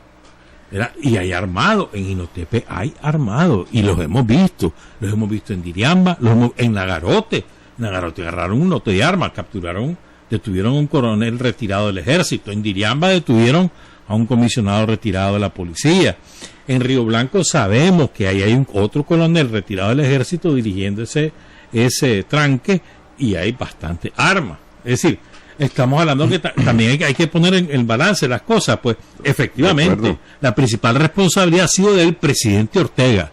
¿Verdad? Y hay armado, en Jinotepe hay armado, y los hemos visto en Diriamba, en Nagarote. Nagarote agarraron un lote de armas, detuvieron a un coronel retirado del ejército. En Diriamba detuvieron a un comisionado retirado de la policía. En Río Blanco sabemos que ahí hay otro coronel retirado del ejército dirigiendo ese tranque, y hay bastante armas. Es decir, estamos hablando que también hay que poner en balance las cosas. Pues efectivamente, la principal responsabilidad ha sido del presidente Ortega,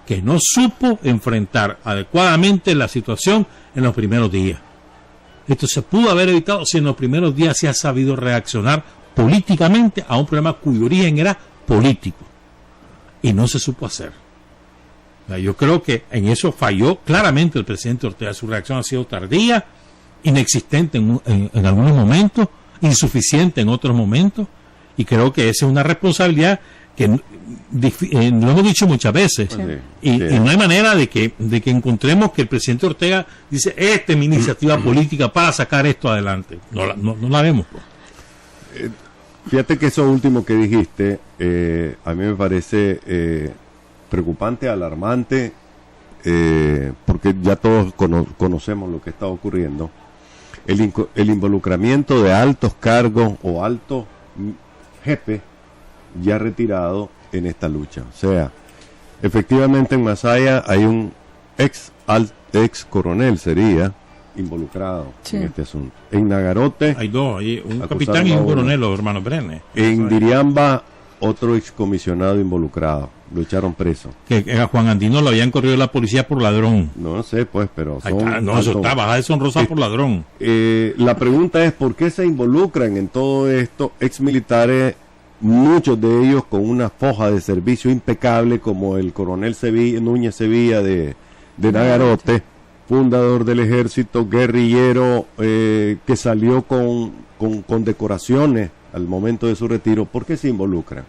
que no supo enfrentar adecuadamente la situación en los primeros días. Esto se pudo haber evitado si en los primeros días se ha sabido reaccionar políticamente a un problema cuyo origen era político. Y no se supo hacer. Yo creo que en eso falló claramente el presidente Ortega. Su reacción ha sido tardía, inexistente en algunos momentos, insuficiente en otros momentos, y creo que esa es una responsabilidad que lo hemos dicho muchas veces, y no hay manera de que encontremos que el presidente Ortega dice, esta es mi iniciativa política para sacar esto adelante. No la vemos. Fíjate que eso último que dijiste, a mí me parece preocupante, alarmante, porque ya todos conocemos lo que está ocurriendo. El involucramiento de altos cargos o altos jefes ya retirado en esta lucha. O sea, efectivamente en Masaya hay un ex coronel sería involucrado en este asunto. En Nagarote hay dos, hay un capitán y un coronel, los hermanos Brenes. En Diriamba otro excomisionado involucrado, lo echaron preso. Que a Juan Andino lo habían corrido la policía por ladrón. No sé, pues, pero eso está bajada de Sonrosa por ladrón. La pregunta es, ¿por qué se involucran en todo esto exmilitares, muchos de ellos con una foja de servicio impecable, como el coronel Núñez Sevilla de Nagarote, fundador del ejército, guerrillero, que salió con decoraciones al momento de su retiro? ¿Por qué se involucran?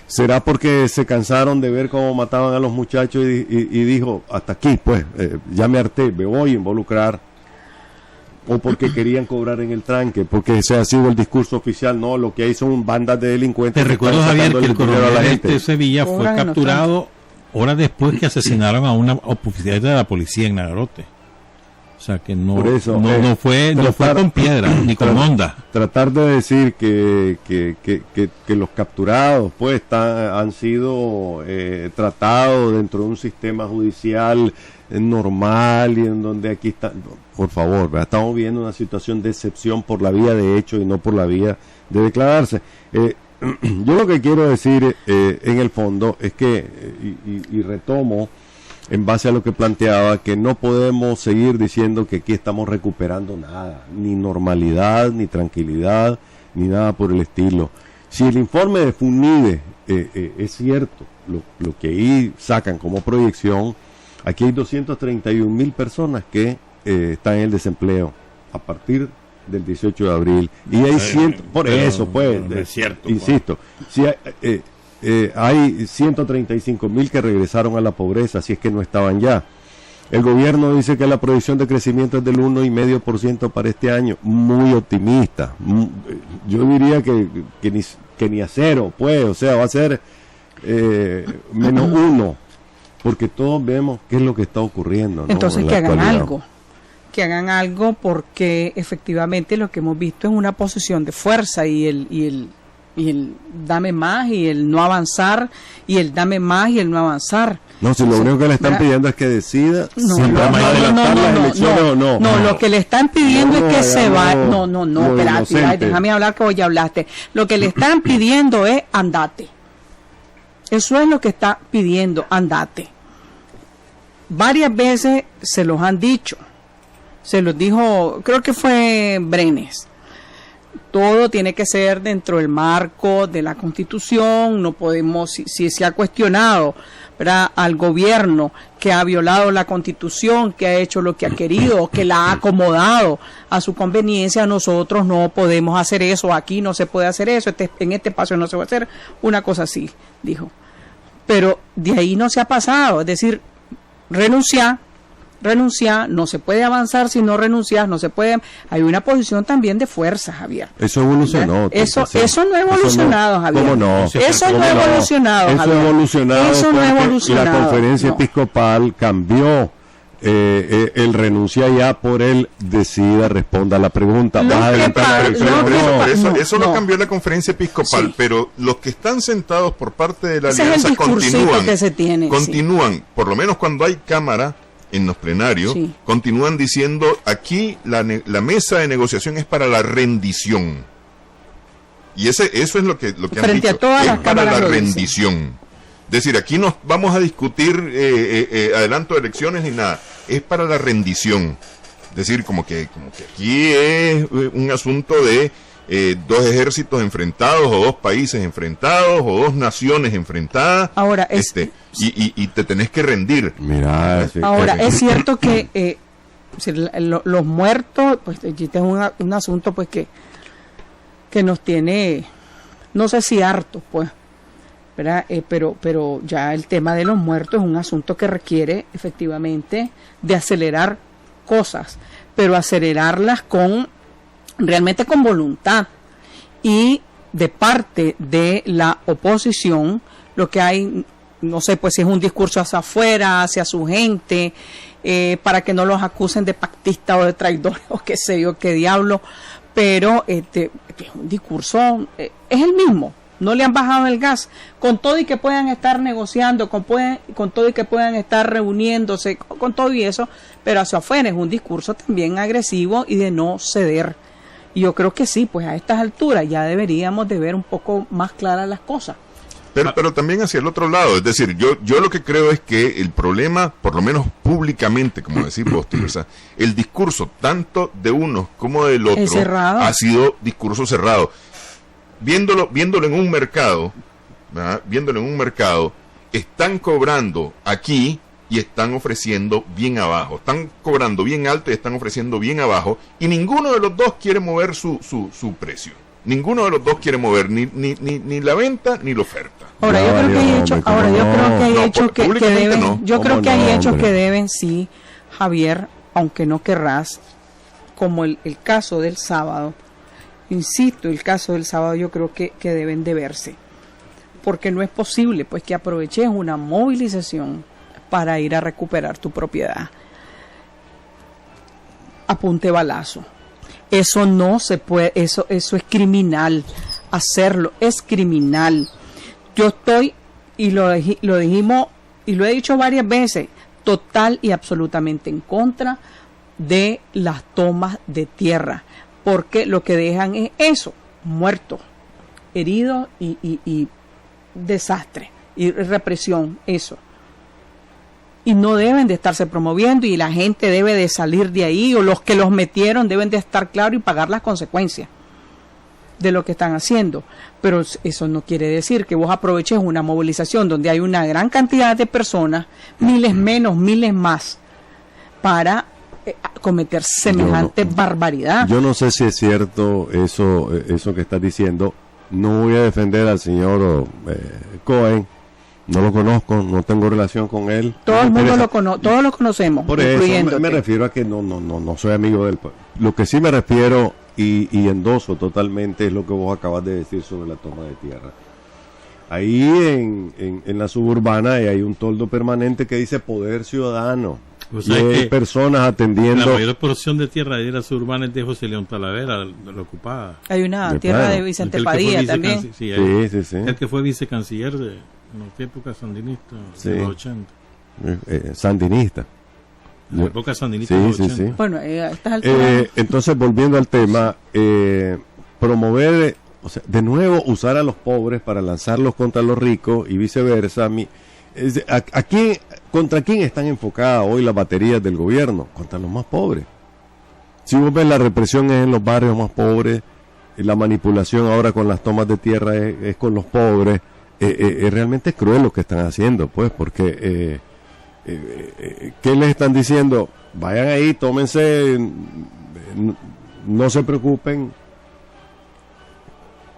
¿Será porque se cansaron de ver cómo mataban a los muchachos y dijo, hasta aquí, pues, ya me harté, me voy a involucrar? ¿O porque querían cobrar en el tranque? Porque ese ha sido el discurso oficial. No, lo que hay son bandas de delincuentes. Te recuerdo, Javier, que el coronel de Sevilla fue capturado horas después que asesinaron a una oficial de la policía en Nagarote. O sea que no fue con piedra ni con onda. Tratar de decir que los capturados pues han sido tratados dentro de un sistema judicial normal y en donde aquí está, por favor, ¿verdad? Estamos viendo una situación de excepción por la vía de hecho y no por la vía de declararse. Yo lo que quiero decir en el fondo es que, y retomo en base a lo que planteaba, que no podemos seguir diciendo que aquí estamos recuperando nada, ni normalidad, ni tranquilidad, ni nada por el estilo. Si el informe de FUNIDE es cierto, lo que ahí sacan como proyección, aquí hay 231,000 personas que están en el desempleo a partir del 18 de abril. Y hay por eso, pues, es cierto, insisto, si hay 135,000 que regresaron a la pobreza, si es que no estaban ya. El gobierno dice que la proyección de crecimiento es del 1,5% para este año, muy optimista. Yo diría que ni a cero, pues, o sea, va a ser menos 1, porque todos vemos qué es lo que está ocurriendo, ¿no? Entonces que hagan algo, porque efectivamente lo que hemos visto es una posición de fuerza y el dame más y el no avanzar y el dame más y el no avanzar. No, si lo único que le están pidiendo es que decida no, lo que le están pidiendo es que se va. No, espérate, déjame hablar que hoy ya hablaste. Lo que le están pidiendo es andate. Eso es lo que está pidiendo, andate. Varias veces se los han dicho. Se los dijo, creo que fue Brenes. Todo tiene que ser dentro del marco de la Constitución. No podemos, si se ha cuestionado, ¿verdad?, al gobierno que ha violado la Constitución, que ha hecho lo que ha querido, que la ha acomodado a su conveniencia, nosotros no podemos hacer eso, aquí no se puede hacer eso, en este espacio no se va a hacer una cosa así, dijo. Pero de ahí no se ha pasado, es decir, renunciar, no se puede avanzar si no renuncias, no se puede. Hay una posición también de fuerza, Javier. Eso evolucionó. Eso no ha evolucionado, Javier. ¿Cómo no? Eso no ha evolucionado, Javier. Eso no ha evolucionado. La conferencia episcopal cambió el renuncia ya por el decida, responda a la pregunta. Eso lo cambió la conferencia episcopal, sí. Pero los que están sentados por parte de la alianza continúan, por lo menos cuando hay cámara en los plenarios, sí, continúan diciendo aquí la mesa de negociación es para la rendición. Y eso es lo que han frente dicho, a todas las para la rendición. Es decir, aquí no vamos a discutir adelanto de elecciones ni nada. Es para la rendición. Es decir, como que aquí es un asunto de dos ejércitos enfrentados, o dos países enfrentados, o dos naciones enfrentadas. Ahora, y te tenés que rendir. Mira, sí, ahora, es cierto que los muertos, pues este es un asunto pues que nos tiene, no sé si hartos, pues, ¿verdad? Pero ya el tema de los muertos es un asunto que requiere efectivamente de acelerar cosas, pero acelerarlas realmente con voluntad, y de parte de la oposición lo que hay, no sé, pues si es un discurso hacia afuera, hacia su gente, para que no los acusen de pactistas o de traidores o qué sé yo, qué diablo, pero es un discurso, es el mismo. No le han bajado el gas, con todo y que puedan estar negociando, con todo y que puedan estar reuniéndose, con todo y eso, pero hacia afuera es un discurso también agresivo y de no ceder. Y yo creo que sí, pues a estas alturas ya deberíamos de ver un poco más claras las cosas. Pero también hacia el otro lado, es decir, yo lo que creo es que el problema, por lo menos públicamente, como decís vos, Tirsa, el discurso tanto de uno como del otro ha sido discurso cerrado. Viéndolo en un mercado, ¿verdad? Viéndolo en un mercado, están cobrando aquí y están ofreciendo bien abajo. Están cobrando bien alto y están ofreciendo bien abajo, y ninguno de los dos quiere mover su precio. Ninguno de los dos quiere mover ni la venta ni la oferta. Ahora, yo creo que hay hechos que deben, sí, Javier, aunque no querrás, como el caso del sábado. Insisto, el caso del sábado yo creo que deben de verse, porque no es posible pues que aproveches una movilización para ir a recuperar tu propiedad a punta de balazo. Eso no se puede, eso es criminal, hacerlo es criminal. Yo estoy, y lo dijimos y lo he dicho varias veces, total y absolutamente en contra de las tomas de tierra, porque lo que dejan es eso, muertos, heridos y desastre y represión, eso. Y no deben de estarse promoviendo, y la gente debe de salir de ahí, o los que los metieron deben de estar claros y pagar las consecuencias de lo que están haciendo. Pero eso no quiere decir que vos aproveches una movilización donde hay una gran cantidad de personas, miles menos, miles más, para cometer semejante barbaridad. Yo no sé si es cierto eso que estás diciendo. No voy a defender al señor Cohen. No lo conozco, no tengo relación con él. Todo el mundo todos lo conocemos. Por eso me refiero a que no soy amigo de él. Lo que sí me refiero y endoso totalmente es lo que vos acabas de decir sobre la toma de tierra. Ahí en la suburbana hay un toldo permanente que dice Poder Ciudadano. Pues y hay personas atendiendo. La mayor porción de tierra de la suburbana es de José León Talavera, la ocupada. Hay una tierra de Vicente Padilla también. Sí. El que fue vicecanciller en la época sandinista, de los 80. Sandinista. En la época sandinista de los 80. Sí. Bueno, a estas alturas... entonces, volviendo al tema, promover, o sea, de nuevo usar a los pobres para lanzarlos contra los ricos y viceversa. ¿Contra quién están enfocadas hoy las baterías del gobierno? Contra los más pobres. Si vos ves, la represión es en los barrios más pobres, la manipulación ahora con las tomas de tierra es con los pobres. Realmente es cruel lo que están haciendo, pues, porque ¿qué les están diciendo? Vayan ahí, tómense, no se preocupen,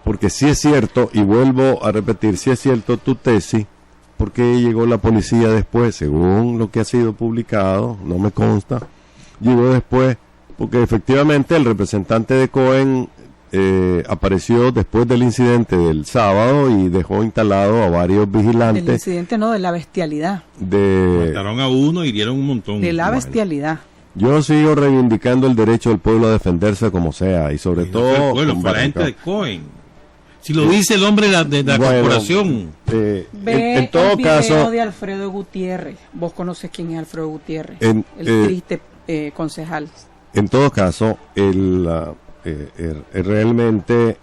porque sí es cierto, y vuelvo a repetir, sí es cierto tu tesis. ¿Por qué llegó la policía después? Según lo que ha sido publicado, no me consta, llegó después porque efectivamente el representante de Cohen apareció después del incidente del sábado y dejó instalado a varios vigilantes. Del incidente no, de la bestialidad. Mataron a uno y hirieron un montón. De la bestialidad. Yo sigo reivindicando el derecho del pueblo a defenderse como sea, y sobre todo... Fue la gente de Cohen. Si lo dice el hombre de la corporación. En todo el video caso, de Alfredo Gutiérrez. Vos conoces quién es Alfredo Gutiérrez, el triste concejal. En todo caso, realmente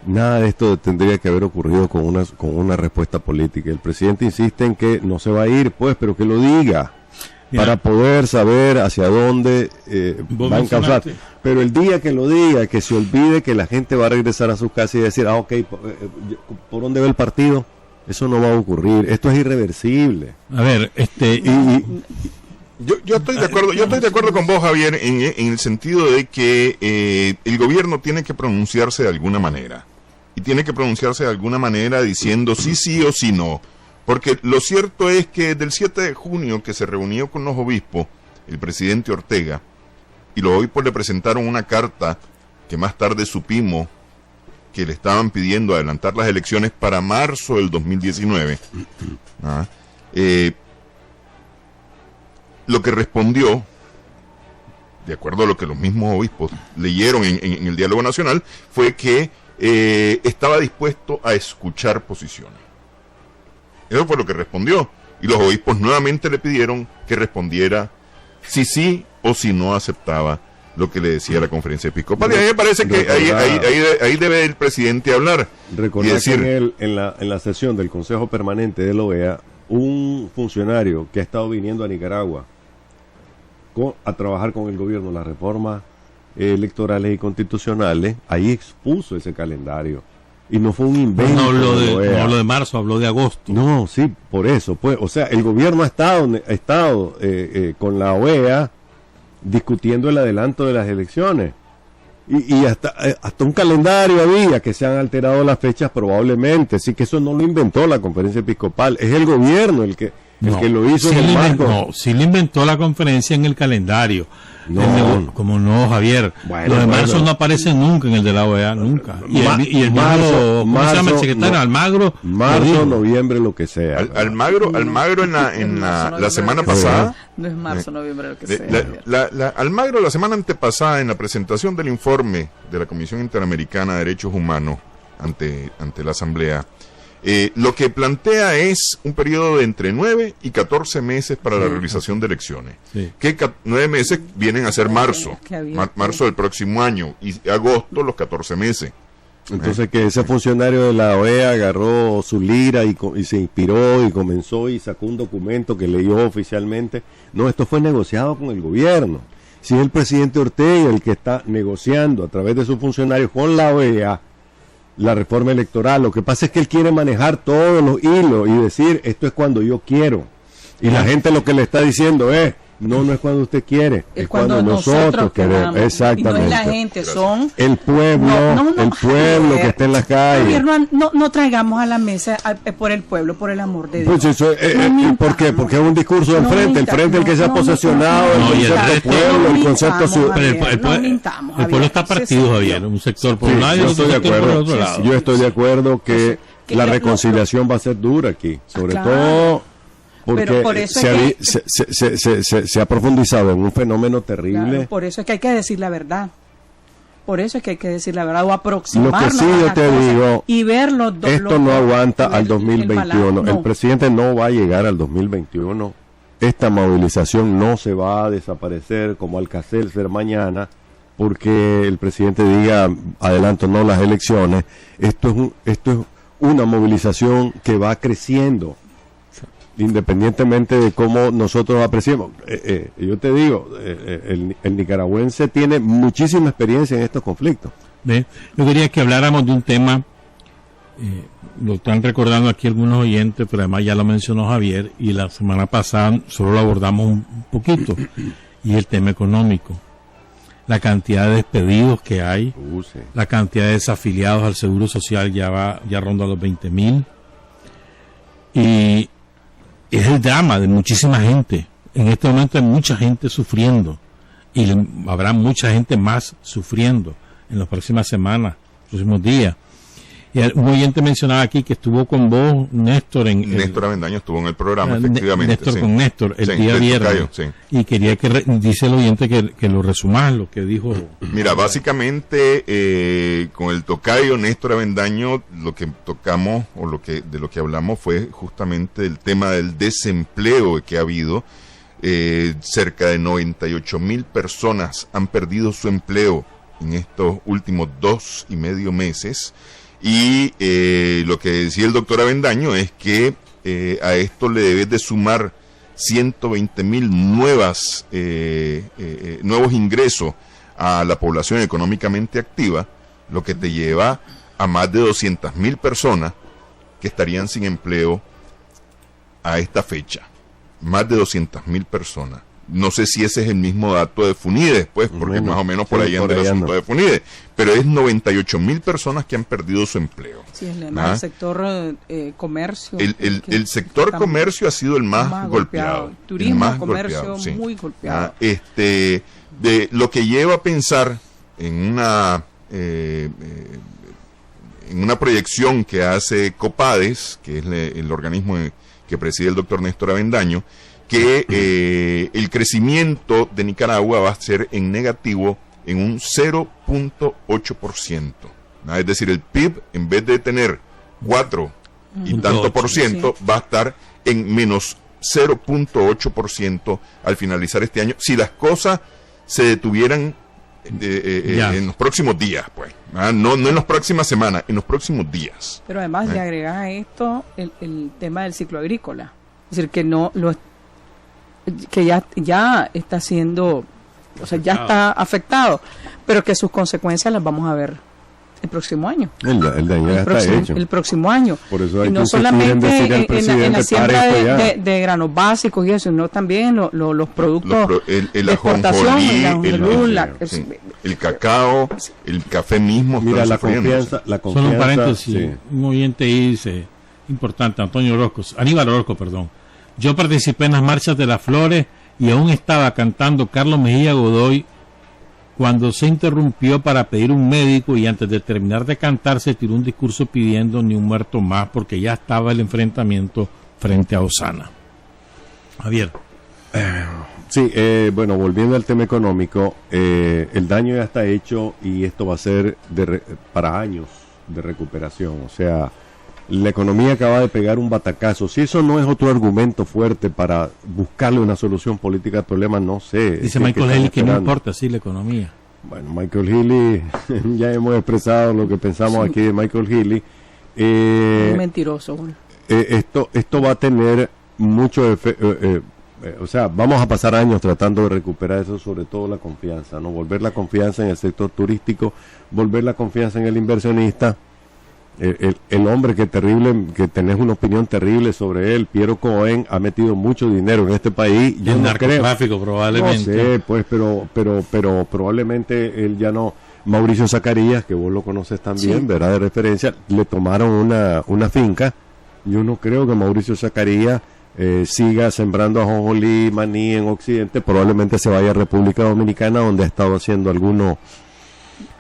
Nada de esto tendría que haber ocurrido con una respuesta política. El presidente insiste en que no se va a ir, pues, pero que lo diga. Mira, para poder saber hacia dónde va a encauzar. Pero el día que lo diga, que se olvide que la gente va a regresar a sus casas y decir, ok, ¿por dónde va el partido? Eso no va a ocurrir. Esto es irreversible. A ver, Yo estoy de acuerdo con vos, Javier, en el sentido de que el gobierno tiene que pronunciarse de alguna manera. Y tiene que pronunciarse de alguna manera diciendo sí o sí no. Porque lo cierto es que del 7 de junio que se reunió con los obispos, el presidente Ortega, y los obispos le presentaron una carta que más tarde supimos que le estaban pidiendo adelantar las elecciones para marzo del 2019. Lo que respondió, de acuerdo a lo que los mismos obispos leyeron en el diálogo nacional, fue que estaba dispuesto a escuchar posiciones. Eso fue lo que respondió. Y los obispos nuevamente le pidieron que respondiera si sí o si no aceptaba lo que le decía la conferencia episcopal. Y a mí me parece que ahí debe el presidente hablar. Recordar y decir, que en la sesión del Consejo Permanente de la OEA, un funcionario que ha estado viniendo a Nicaragua a trabajar con el gobierno las reformas electorales y constitucionales, ahí expuso ese calendario. Y no fue un invento. No habló de marzo, habló de agosto. No, sí, por eso. Pues, o sea, el gobierno ha estado con la OEA discutiendo el adelanto de las elecciones. Y hasta un calendario había que se han alterado las fechas probablemente. Así que eso no lo inventó la conferencia episcopal. Es el gobierno el que lo hizo en el marco. No, sí lo inventó la conferencia en el calendario. Como no, Javier. Los de marzo no aparecen nunca en el de la OEA, nunca. Y el marzo, ¿cómo se llama el secretario? Almagro. Marzo, noviembre, lo que sea. Almagro en la semana pasada. No es marzo, noviembre, lo que sea. Almagro la semana antepasada, en la presentación del informe de la Comisión Interamericana de Derechos Humanos ante la Asamblea, lo que plantea es un periodo de entre 9 y 14 meses para la realización de elecciones. Sí. Que 9 meses vienen a ser marzo del próximo año, y agosto los 14 meses. Entonces que ese funcionario de la OEA agarró su lira y se inspiró y comenzó y sacó un documento que leyó oficialmente. No, esto fue negociado con el gobierno. Si es el presidente Ortega el que está negociando a través de sus funcionarios con la OEA la reforma electoral, lo que pasa es que él quiere manejar todos los hilos y decir, esto es cuando yo quiero. Y la gente lo que le está diciendo es, no es cuando usted quiere, es cuando nosotros queremos. Exactamente. Y no es la gente, son el pueblo, el pueblo que está en las calles. No traigamos a la mesa por el pueblo, por el amor de Dios. Pues eso, ¿por qué? Porque es un discurso del frente, el frente el que se ha posesionado, el concepto pueblo, el concepto ciudadano. El pueblo está partido, Javier, un sector por un lado y otro sector por otro lado. Yo estoy de acuerdo que la reconciliación va a ser dura aquí, sobre todo porque por eso se ha profundizado en un fenómeno terrible. Claro, por eso es que hay que decir la verdad. Por eso es que hay que decir la verdad o aproximarnos. Lo que sí yo te digo, y ver esto no aguanta al 2021. El presidente no va a llegar al 2021. Esta movilización no se va a desaparecer como Alcacelser mañana porque el presidente diga adelanto no las elecciones. Esto es una movilización que va creciendo, independientemente de cómo nosotros apreciemos. Yo te digo, el nicaragüense tiene muchísima experiencia en estos conflictos. Yo quería que habláramos de un tema, lo están recordando aquí algunos oyentes, pero además ya lo mencionó Javier, y la semana pasada solo lo abordamos un poquito, y el tema económico. La cantidad de despedidos que hay, sí. La cantidad de desafiliados al Seguro Social ya ronda los 20,000, y es el drama de muchísima gente. En este momento hay mucha gente sufriendo y habrá mucha gente más sufriendo en las próximas semanas, próximos días. Y un oyente mencionaba aquí que estuvo con vos, Néstor. Néstor Avendaño estuvo en el programa, efectivamente. Néstor, sí. Con Néstor, el día viernes. Tocayo, sí. Y quería dice el oyente que lo resumas, lo que dijo. Mira, básicamente, con el tocayo Néstor Avendaño, lo que tocamos, o de lo que hablamos fue justamente el tema del desempleo que ha habido. Cerca de 98,000 personas han perdido su empleo en estos últimos 2,5 meses. Y lo que decía el doctor Avendaño es que a esto le debes de sumar 120,000 nuevos ingresos a la población económicamente activa, lo que te lleva a más de 200,000 personas que estarían sin empleo a esta fecha. Más de 200,000 personas. No sé si ese es el mismo dato de Funides, pues, porque más o menos por ahí anda el asunto de Funides, pero es 98,000 personas que han perdido su empleo. Sí, el sector comercio. El sector comercio ha sido el más golpeado. Turismo, más comercio, golpeado, sí. muy golpeado. De lo que lleva a pensar en una proyección que hace Copades, que es el organismo que preside el doctor Néstor Avendaño, que el crecimiento de Nicaragua va a ser en negativo en un 0.8%. Es decir, el PIB, en vez de tener 4 y tanto por ciento, va a estar en menos 0.8% al finalizar este año, si las cosas se detuvieran en los próximos días, pues. No en las próximas semanas, en los próximos días. Pero además le agregas a esto el tema del ciclo agrícola. Es decir, que ya está siendo, o sea, ya está afectado, pero que sus consecuencias las vamos a ver el próximo año. El daño ya está hecho. El próximo año. Por eso hay y no que solamente en la siembra de granos básicos y eso, sino también los productos el de exportación, el cacao, el café mismo. Mira, la confianza. Solo un paréntesis, un oyente dice, importante, Aníbal Orozco, perdón. Yo participé en las marchas de las flores y aún estaba cantando Carlos Mejía Godoy cuando se interrumpió para pedir un médico y antes de terminar de cantar se tiró un discurso pidiendo ni un muerto más porque ya estaba el enfrentamiento frente a Osana. Javier. Sí, bueno, volviendo al tema económico, el daño ya está hecho y esto va a ser para años de recuperación. O sea, la economía acaba de pegar un batacazo. Si eso no es otro argumento fuerte para buscarle una solución política al problema, no sé. Dice Michael Healy que no importa, sí, la economía. Bueno, Michael Healy, ya hemos expresado lo que pensamos aquí de Michael Healy. Mentiroso. Esto va a tener mucho efecto. O sea, vamos a pasar años tratando de recuperar eso, sobre todo la confianza, ¿no? Volver la confianza en el sector turístico, volver la confianza en el inversionista. El hombre que tenés una opinión terrible sobre él, Piero Cohen, ha metido mucho dinero en este país. Yo el narcotráfico probablemente. No sé, pues, pero probablemente él ya no. Mauricio Zacarías, que vos lo conoces también, sí, ¿verdad? De referencia, le tomaron una finca. Yo no creo que Mauricio Zacarías siga sembrando ajonjolí, maní en Occidente. Probablemente se vaya a República Dominicana, donde ha estado haciendo algunos.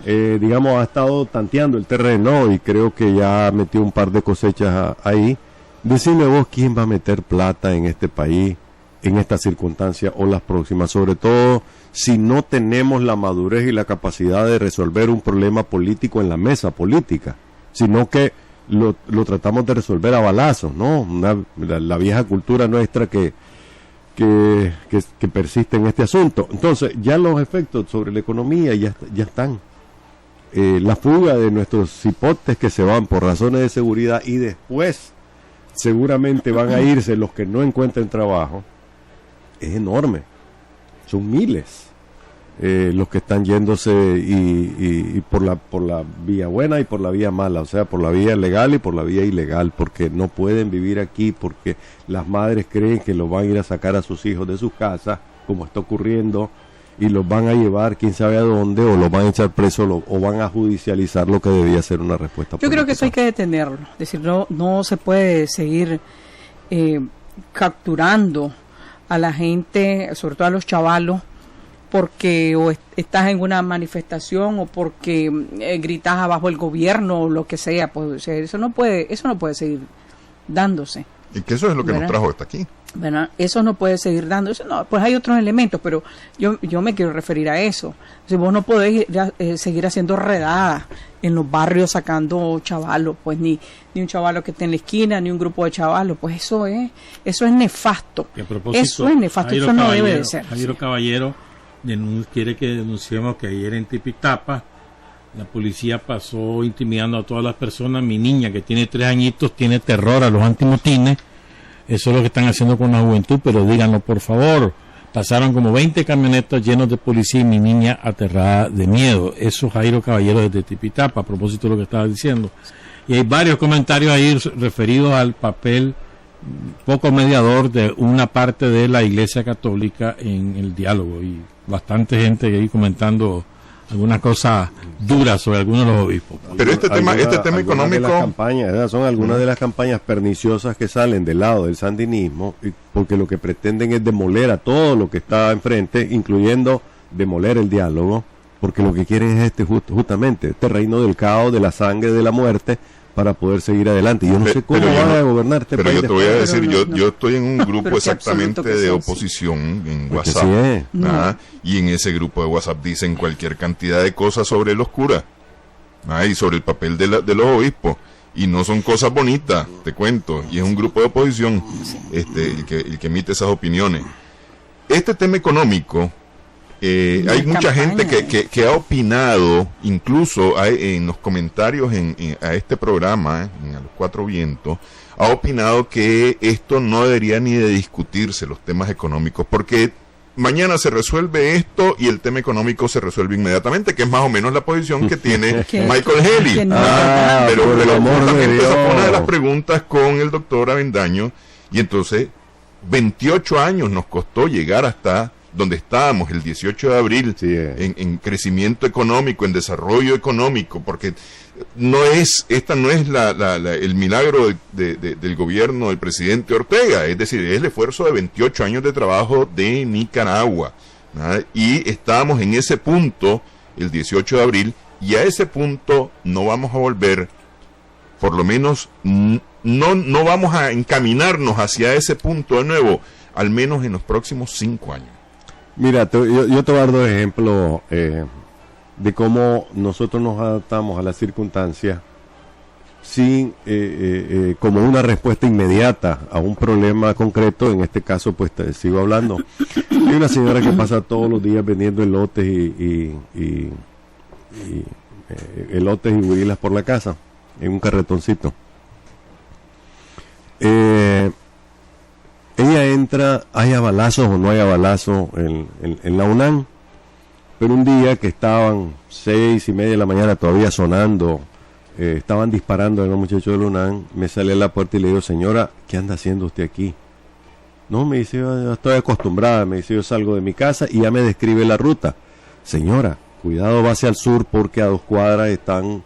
Ha estado tanteando el terreno y creo que ya metió un par de cosechas ahí. Decime vos quién va a meter plata en este país en esta circunstancia o las próximas, sobre todo si no tenemos la madurez y la capacidad de resolver un problema político en la mesa política, sino que lo tratamos de resolver a balazos, ¿no? La vieja cultura nuestra que persiste en este asunto. Entonces, ya los efectos sobre la economía ya están. La fuga de nuestros cipotes que se van por razones de seguridad y después seguramente van a irse los que no encuentren trabajo, es enorme. Son miles los que están yéndose y por la vía buena y por la vía mala, o sea, por la vía legal y por la vía ilegal, porque no pueden vivir aquí, porque las madres creen que los van a ir a sacar a sus hijos de sus casas, como está ocurriendo, y los van a llevar quién sabe a dónde, o los van a echar preso o van a judicializar lo que debía ser una respuesta política. Yo creo que eso hay que detenerlo, es decir, no se puede seguir capturando a la gente, sobre todo a los chavalos, porque o estás en una manifestación o porque gritas abajo el gobierno o lo que sea, pues o sea, eso no puede seguir dándose. Y que eso es lo que nos trajo hasta aquí. ¿Verdad? Eso no puede seguir dándose. No, pues hay otros elementos, pero yo me quiero referir a eso. Si vos no podés seguir haciendo redadas en los barrios sacando chavalos, pues ni un chavalo que esté en la esquina, ni un grupo de chavalos, pues eso es nefasto. Eso es nefasto, eso no debe de ser. Javier Caballero quiere que denunciemos que ayer en Tipitapa La policía pasó intimidando a todas las personas. Mi niña, que tiene 3 añitos, tiene terror a los antimotines. Eso es lo que están haciendo con la juventud, pero díganlo por favor. Pasaron como 20 camionetas llenos de policía y mi niña aterrada de miedo. Eso, Jairo Caballero, desde Tipitapa, a propósito de lo que estaba diciendo. Y hay varios comentarios ahí referidos al papel poco mediador de una parte de la Iglesia Católica en el diálogo. Y bastante gente ahí comentando algunas cosas duras sobre algunos de los obispos. Pero este tema económico... De las campañas, son algunas de las campañas perniciosas que salen del lado del sandinismo, porque lo que pretenden es demoler a todo lo que está enfrente, incluyendo demoler el diálogo, porque lo que quieren es justamente este reino del caos, de la sangre, de la muerte, para poder seguir adelante. Yo no sé cómo van a gobernar este país. Pero yo te voy a decir, yo estoy en un grupo exactamente de oposición en WhatsApp. Y en ese grupo de WhatsApp dicen cualquier cantidad de cosas sobre los curas y sobre el papel de los obispos. Y no son cosas bonitas, te cuento. Y es un grupo de oposición el que emite esas opiniones. Este tema económico... hay mucha gente que ha opinado, incluso en los comentarios a este programa, a los Cuatro Vientos, ha opinado que esto no debería ni de discutirse, los temas económicos, porque mañana se resuelve esto y el tema económico se resuelve inmediatamente, que es más o menos la posición que tiene Michael Haley. Pero justamente esa fue una de las preguntas con el doctor Avendaño, y entonces 28 años nos costó llegar hasta donde estábamos el 18 de abril, en crecimiento económico, en desarrollo económico, porque esta no es el milagro del gobierno del presidente Ortega, es decir, es el esfuerzo de 28 años de trabajo de Nicaragua, ¿verdad? Y estábamos en ese punto el 18 de abril, y a ese punto no vamos a volver, por lo menos no vamos a encaminarnos hacia ese punto de nuevo, al menos en los próximos 5 años. Mira, yo te voy a dar 2 ejemplos de cómo nosotros nos adaptamos a las circunstancias sin como una respuesta inmediata a un problema concreto. En este caso, pues sigo hablando. Hay una señora que pasa todos los días vendiendo elotes y elotes y gurilas por la casa en un carretoncito. Ella entra, haya balazos o no haya balazos en la UNAM, pero un día que estaban 6:30 de la mañana todavía sonando, estaban disparando a los muchachos de la UNAM, me salí a la puerta y le digo, señora, ¿qué anda haciendo usted aquí? No, me dice, yo estoy acostumbrada, me dice, yo salgo de mi casa y ya me describe la ruta. Señora, cuidado, va hacia el sur porque a 2 cuadras están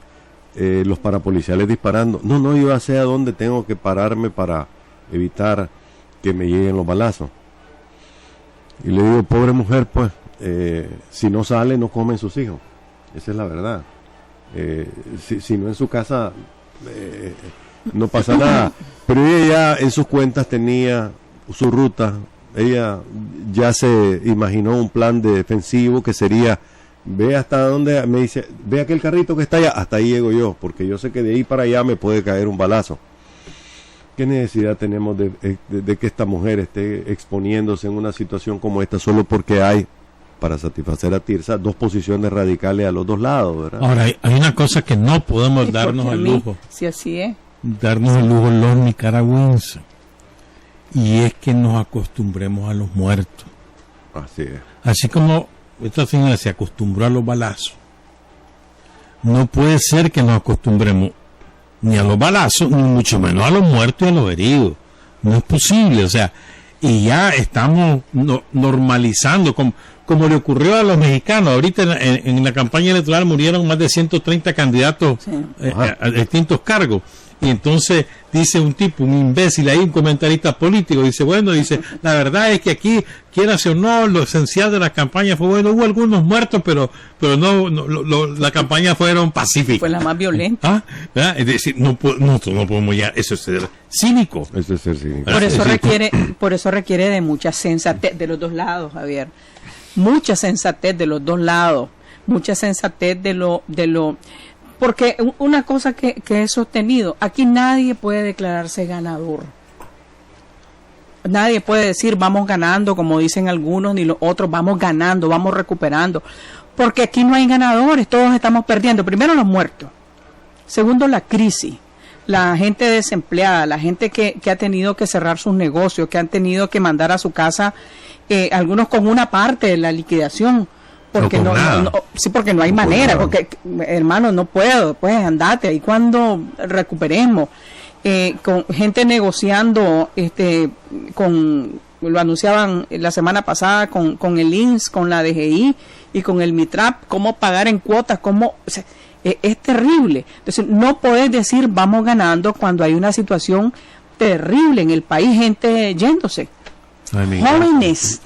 los parapoliciales disparando. No, yo sé a dónde tengo que pararme para evitar que me lleguen los balazos. Y le digo, pobre mujer, pues, si no sale, no comen sus hijos. Esa es la verdad. Si no en su casa, no pasa nada. Pero ella ya en sus cuentas tenía su ruta. Ella ya se imaginó un plan defensivo que sería, ve hasta donde, me dice, ve aquel carrito que está allá, hasta ahí llego yo, porque yo sé que de ahí para allá me puede caer un balazo. ¿Qué necesidad tenemos de que esta mujer esté exponiéndose en una situación como esta solo porque hay, para satisfacer a Tirsa, 2 posiciones radicales a los 2 lados, ¿verdad? Ahora, hay una cosa que no podemos darnos el lujo. Si así es. Darnos el lujo los nicaragüenses. Y es que nos acostumbremos a los muertos. Así es. Así como esta señora se acostumbró a los balazos, no puede ser que nos acostumbremos ni a los balazos, ni mucho menos a los muertos y a los heridos. No es posible, o sea, y ya estamos normalizando, como le ocurrió a los mexicanos. Ahorita en la campaña electoral murieron más de 130 candidatos a distintos cargos. Y entonces dice un tipo, un imbécil ahí, un comentarista político, dice, la verdad es que aquí, quieras o no, lo esencial de la campaña fue, hubo algunos muertos, pero la campaña fueron pacíficas. Fue la más violenta. Es decir, nosotros no podemos ya, eso es ser cínico. Eso es ser cínico. Por eso requiere de mucha sensatez de los 2 lados, Javier. Mucha sensatez de los 2 lados. Mucha sensatez de lo porque una cosa que he sostenido, aquí nadie puede declararse ganador. nadie puede decir vamos ganando, como dicen algunos, ni los otros, vamos ganando, vamos recuperando, porque aquí no hay ganadores, todos estamos perdiendo. Primero, los muertos. Segundo, la crisis. La gente desempleada, la gente que ha tenido que cerrar sus negocios, que han tenido que mandar a su casa, algunos con una parte de la liquidación, porque porque no hay manera, porque hermano, no puedo, pues andate, ahí cuando recuperemos, con gente negociando, lo anunciaban la semana pasada con el INSS, con la DGI y con el MITRAP, cómo pagar en cuotas, es terrible. Entonces no podés decir vamos ganando cuando hay una situación terrible en el país, gente yéndose. Jóvenes.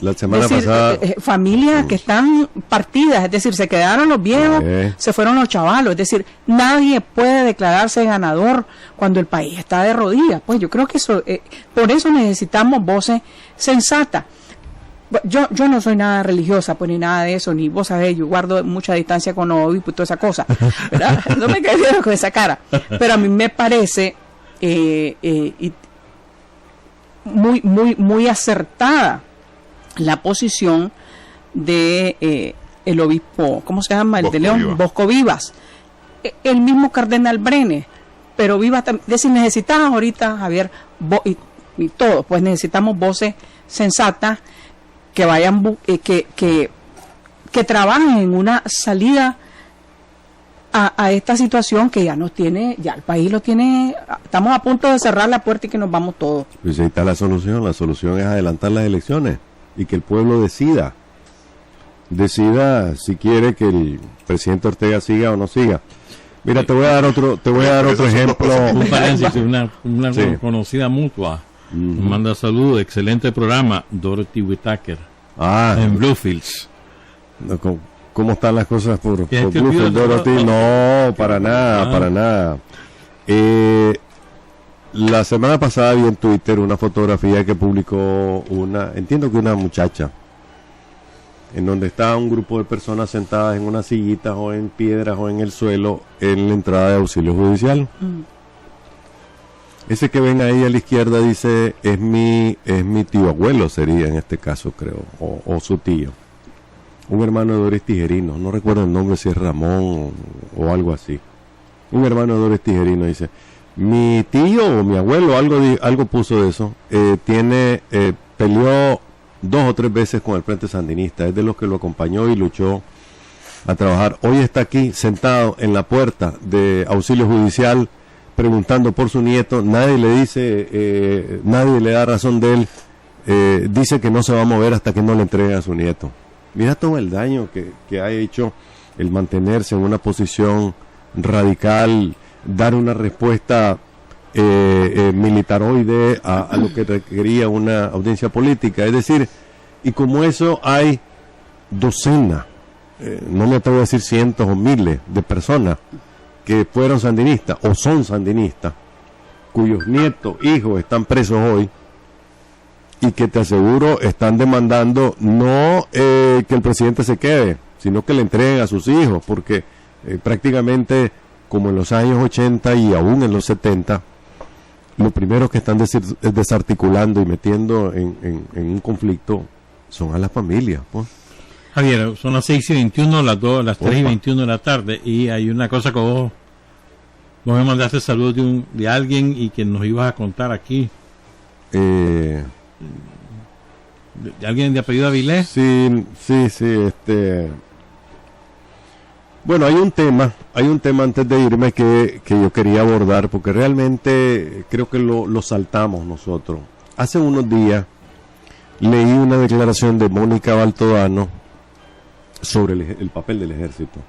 La semana pasada, familias que están partidas, es decir, se quedaron los viejos, se fueron los chavalos, es decir, nadie puede declararse ganador cuando el país está de rodillas. Pues yo creo que eso, por eso necesitamos voces sensatas. Yo no soy nada religiosa, pues ni nada de eso, ni vos sabés, yo guardo mucha distancia con los obispos y toda esa cosa, ¿verdad? No me quedé con esa cara, pero a mí me parece muy acertada la posición de el obispo, ¿cómo se llama? El de León, Bosco Vivas, el mismo cardenal Brenes, pero Vivas también. Es decir, necesitamos ahorita, Javier, y todos, pues necesitamos voces sensatas que vayan, que trabajen en una salida a esta situación que ya nos tiene, ya el país lo tiene, estamos a punto de cerrar la puerta y que nos vamos todos. Pues ahí está la solución es adelantar las elecciones y que el pueblo decida si quiere que el presidente Ortega siga o no siga. Mira, te voy a dar otro ejemplo. Un paréntesis, una conocida mutua. Nos manda saludos, excelente programa, Dorothy Whitaker, en Bluefields. ¿Cómo están las cosas por Bluefields, Dorothy? No, para nada. La semana pasada vi en Twitter una fotografía que publicó entiendo que una muchacha, en donde estaba un grupo de personas sentadas en unas sillitas o en piedras o en el suelo en la entrada de auxilio judicial. Ese que ven ahí a la izquierda dice, es mi tío abuelo, sería en este caso, creo, o su tío. Un hermano de Doris Tijerino, no recuerdo el nombre, si es Ramón o algo así. Un hermano de Doris Tijerino dice, mi tío o mi abuelo, algo puso de eso, peleó 2 o 3 veces con el Frente Sandinista, es de los que lo acompañó y luchó a trabajar. Hoy está aquí sentado en la puerta de auxilio judicial, preguntando por su nieto, nadie le dice, nadie le da razón de él, dice que no se va a mover hasta que no le entreguen a su nieto. Mira todo el daño que ha hecho el mantenerse en una posición radical, dar una respuesta militaroide a lo que requería una audiencia política. Es decir, y como eso hay docenas, no me atrevo a decir cientos o miles de personas que fueron sandinistas o son sandinistas, cuyos nietos, hijos están presos hoy y que te aseguro están demandando no que el presidente se quede, sino que le entreguen a sus hijos, porque prácticamente como en los años 80 y aún en los 70, lo primero que están desarticulando y metiendo en un conflicto son a las familias, pues. Javier, son las 6:21, las 3:21 de la tarde, y hay una cosa que vos me mandaste saludos de alguien y que nos ibas a contar aquí. ¿De alguien de apellido Avilés? Sí, bueno, hay un tema antes de irme que yo quería abordar, porque realmente creo que lo saltamos nosotros. Hace unos días leí una declaración de Mónica Baltodano sobre el papel del ejército.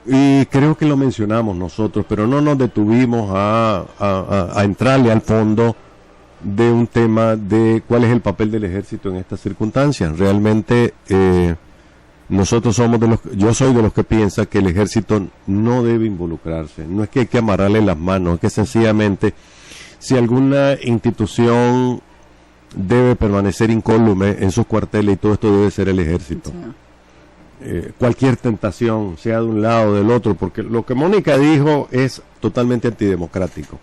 Y creo que lo mencionamos nosotros, pero no nos detuvimos a entrarle al fondo de un tema de cuál es el papel del ejército en estas circunstancias. Realmente nosotros yo soy de los que piensa que el ejército no debe involucrarse. No es que hay que amarrarle las manos, es que sencillamente si alguna institución debe permanecer incólume en sus cuarteles, y todo esto debe ser el ejército. Sí. Cualquier tentación, sea de un lado o del otro, porque lo que Mónica dijo es totalmente antidemocrático.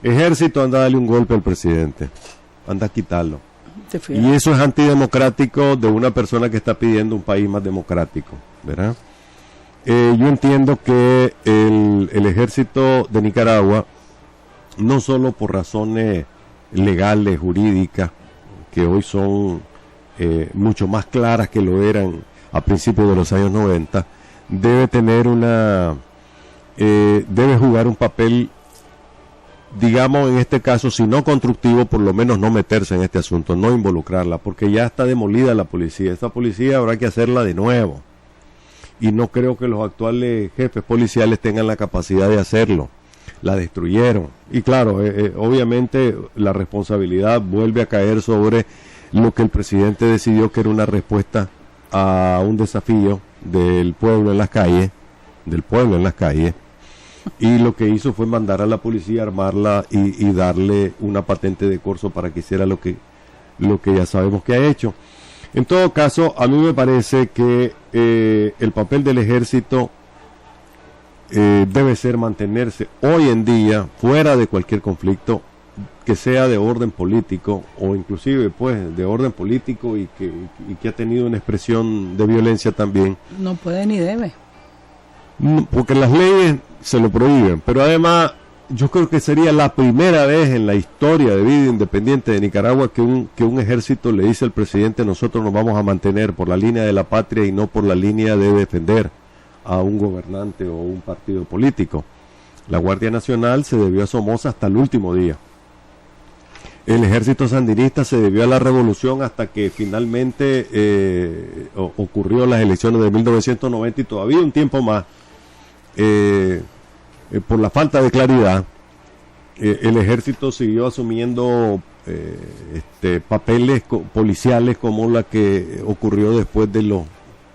Ejército, anda a darle un golpe al presidente, anda a quitarlo. ¿Te Y eso es antidemocrático de una persona que está pidiendo un país más democrático, ¿verdad? Yo entiendo que el ejército de Nicaragua, no solo por razones legales, jurídicas, que hoy son mucho más claras que lo eran a principios de los años 90, debe tener debe jugar un papel, digamos en este caso, si no constructivo, por lo menos no meterse en este asunto, no involucrarla, porque ya está demolida la policía. Esta policía habrá que hacerla de nuevo. Y no creo que los actuales jefes policiales tengan la capacidad de hacerlo. La destruyeron. Y claro, obviamente la responsabilidad vuelve a caer sobre lo que el presidente decidió que era una respuesta a un desafío del pueblo en las calles, y lo que hizo fue mandar a la policía a armarla y darle una patente de corso para que hiciera lo que ya sabemos que ha hecho. En todo caso, a mí me parece que el papel del ejército debe ser mantenerse hoy en día fuera de cualquier conflicto, que sea de orden político o inclusive pues de orden político y que ha tenido una expresión de violencia también. No puede ni debe. Porque las leyes se lo prohíben, pero además yo creo que sería la primera vez en la historia de vida independiente de Nicaragua que un ejército le dice al presidente: nosotros nos vamos a mantener por la línea de la patria y no por la línea de defender a un gobernante o un partido político. La Guardia Nacional se debió a Somoza hasta el último día. El ejército sandinista se debió a la revolución hasta que finalmente ocurrió las elecciones de 1990 y todavía un tiempo más. Por la falta de claridad, el ejército siguió asumiendo papeles policiales como la que ocurrió después de los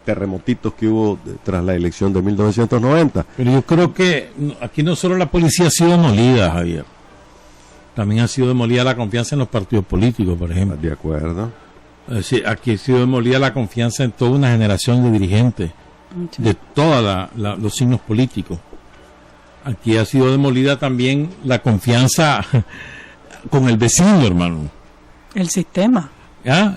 terremotitos que hubo tras la elección de 1990. Pero yo creo que aquí no solo la policía ha sido demolida, Javier, también ha sido demolida la confianza en los partidos políticos, por ejemplo. De acuerdo. Es decir, aquí ha sido demolida la confianza en toda una generación de dirigentes de todos los signos políticos. Aquí ha sido demolida también la confianza con el vecino, hermano. El sistema. ¿Ya?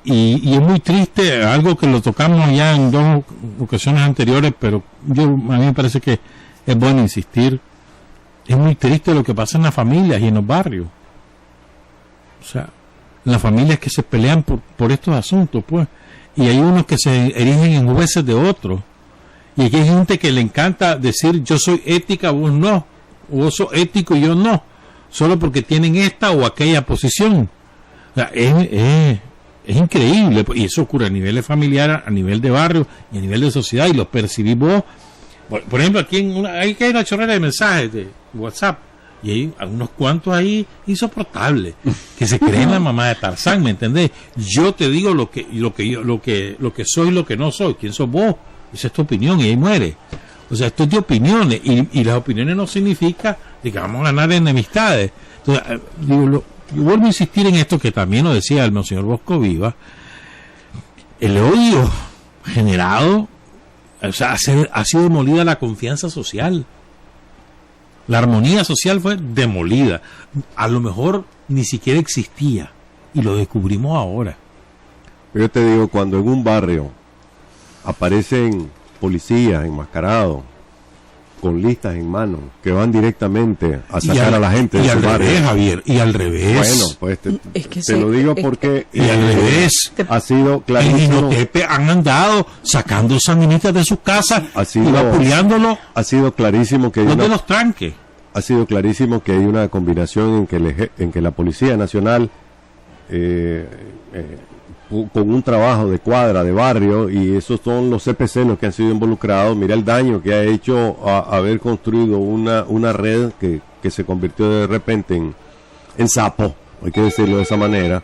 Y es muy triste, algo que lo tocamos ya en dos ocasiones anteriores, pero a mí me parece que es bueno insistir. Es muy triste lo que pasa en las familias y en los barrios. O sea, en las familias que se pelean por estos asuntos, pues. Y hay unos que se erigen en jueces de otros. Y aquí hay gente que le encanta decir: yo soy ética, vos no. Vos sos ético y yo no. Solo porque tienen esta o aquella posición. O sea, es increíble. Y eso ocurre a nivel familiar, a nivel de barrio y a nivel de sociedad. Y lo percibís vos. Por ejemplo, aquí hay una chorrera de mensajes de WhatsApp. Y hay algunos cuantos ahí insoportables que se creen la mamá de Tarzán, ¿me entendés? Yo te digo lo que soy, lo que no soy. ¿Quién sos vos? Esa es tu opinión y ahí muere. O sea, esto es de opiniones y las opiniones no significa que vamos a ganar enemistades. Entonces, yo vuelvo a insistir en esto que también lo decía el Monseñor Bosco Viva. El odio generado, o sea, ha sido demolida la confianza social. La armonía social fue demolida. A lo mejor ni siquiera existía y lo descubrimos ahora. Yo te digo, cuando en un barrio aparecen policías enmascarados con listas en mano que van directamente a sacar a la gente de su barrio. Y al revés, Javier, y al revés. Bueno, pues te lo digo porque y al revés ha sido clarísimo. En Jinotepe han andado sacando sandinistas de sus casas y vapuleándolo. Ha sido clarísimo que hay de los tranques. Ha sido clarísimo que hay una combinación en que la Policía Nacional con un trabajo de cuadra, de barrio, y esos son los CPC los que han sido involucrados. Mira el daño que ha hecho haber construido una red que se convirtió de repente en sapo, hay que decirlo de esa manera.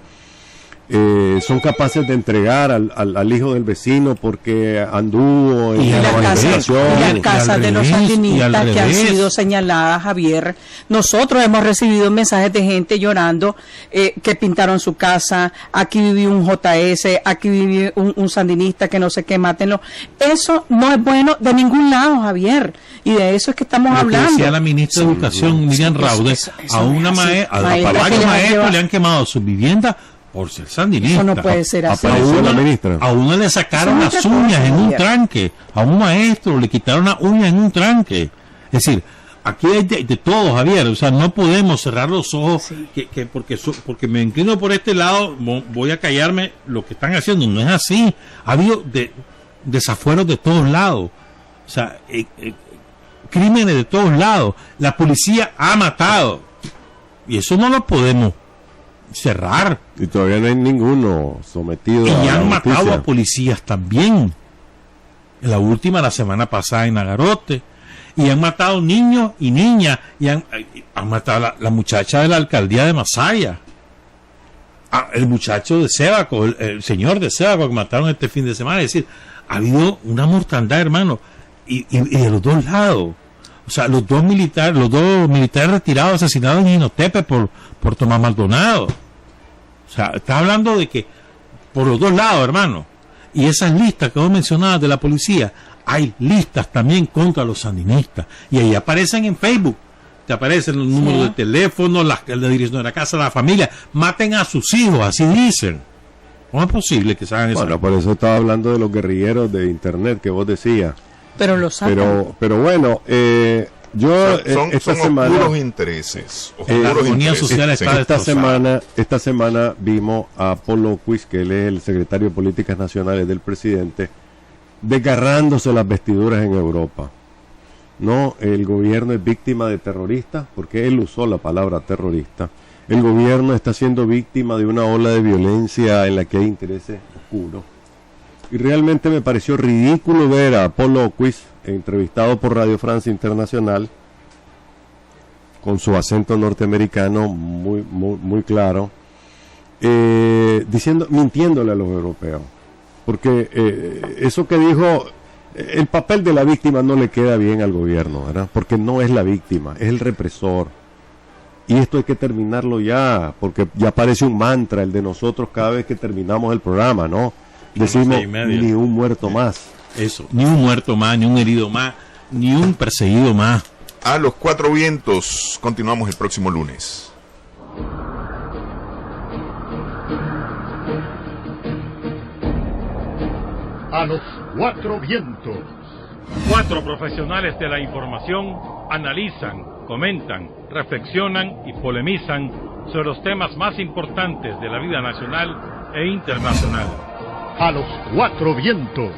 son capaces de entregar al hijo del vecino porque anduvo en las manifestación. casas de los sandinistas que han sido señaladas, Javier. Nosotros hemos recibido mensajes de gente llorando que pintaron su casa, aquí vivió un JS, aquí vivió un sandinista, que no sé qué, mátenlo. Eso no es bueno de ningún lado, Javier. Y de eso es que estamos hablando. Decía la ministra de Educación, Miriam Raude, a varios maestros le han quemado sus viviendas por ser sandinista. Eso no puede ser así. A uno le sacaron las uñas en un tranque. A un maestro le quitaron las uñas en un tranque. Es decir, aquí hay de todo, Javier. O sea, no podemos cerrar los ojos porque me inclino por este lado, voy a callarme lo que están haciendo. No es así. Ha habido desafueros de todos lados. O sea, crímenes de todos lados. La policía ha matado. Y eso no lo podemos cerrar. Y todavía no hay ninguno sometido y a la han justicia. matado a policías también. La última, la semana pasada en Nagarote. Y han matado niños y niñas. Y han matado a la muchacha de la alcaldía de Masaya. El muchacho de Sébaco, el señor de Sébaco que mataron este fin de semana. Es decir, ha habido una mortandad, hermano. Y de los dos lados. O sea, los dos militares retirados asesinados en Jinotepe por Tomás Maldonado. O sea, está hablando de que por los dos lados, hermano. Y esas listas que vos mencionabas de la policía, hay listas también contra los sandinistas. Y ahí aparecen en Facebook. Te aparecen los números de teléfono, la dirección de la casa de la familia. Maten a sus hijos, así dicen. ¿Cómo es posible que se hagan eso? Bueno, por eso estaba hablando de los guerrilleros de internet que vos decías. Pero lo sacan. Pero bueno, yo son esta semana oscuros intereses. La armonía social está esta semana vimos a Polo Quiz, que él es el secretario de Políticas Nacionales del presidente, desgarrándose las vestiduras en Europa. No, el gobierno es víctima de terroristas, porque él usó la palabra terrorista. El gobierno está siendo víctima de una ola de violencia en la que hay intereses oscuros. Y realmente me pareció ridículo ver a Polo Quiz, entrevistado por Radio Francia Internacional, con su acento norteamericano muy claro, mintiéndole a los europeos. Porque eso que dijo, el papel de la víctima no le queda bien al gobierno, ¿verdad? Porque no es la víctima, es el represor. Y esto hay que terminarlo ya, porque ya parece un mantra el de nosotros cada vez que terminamos el programa, ¿no? Decimos, ni un muerto más. Eso, ni un muerto más, ni un herido más, ni un perseguido más. A los cuatro vientos, continuamos el próximo lunes. A los cuatro vientos. Cuatro profesionales de la información analizan, comentan, reflexionan y polemizan sobre los temas más importantes de la vida nacional e internacional. A los cuatro vientos.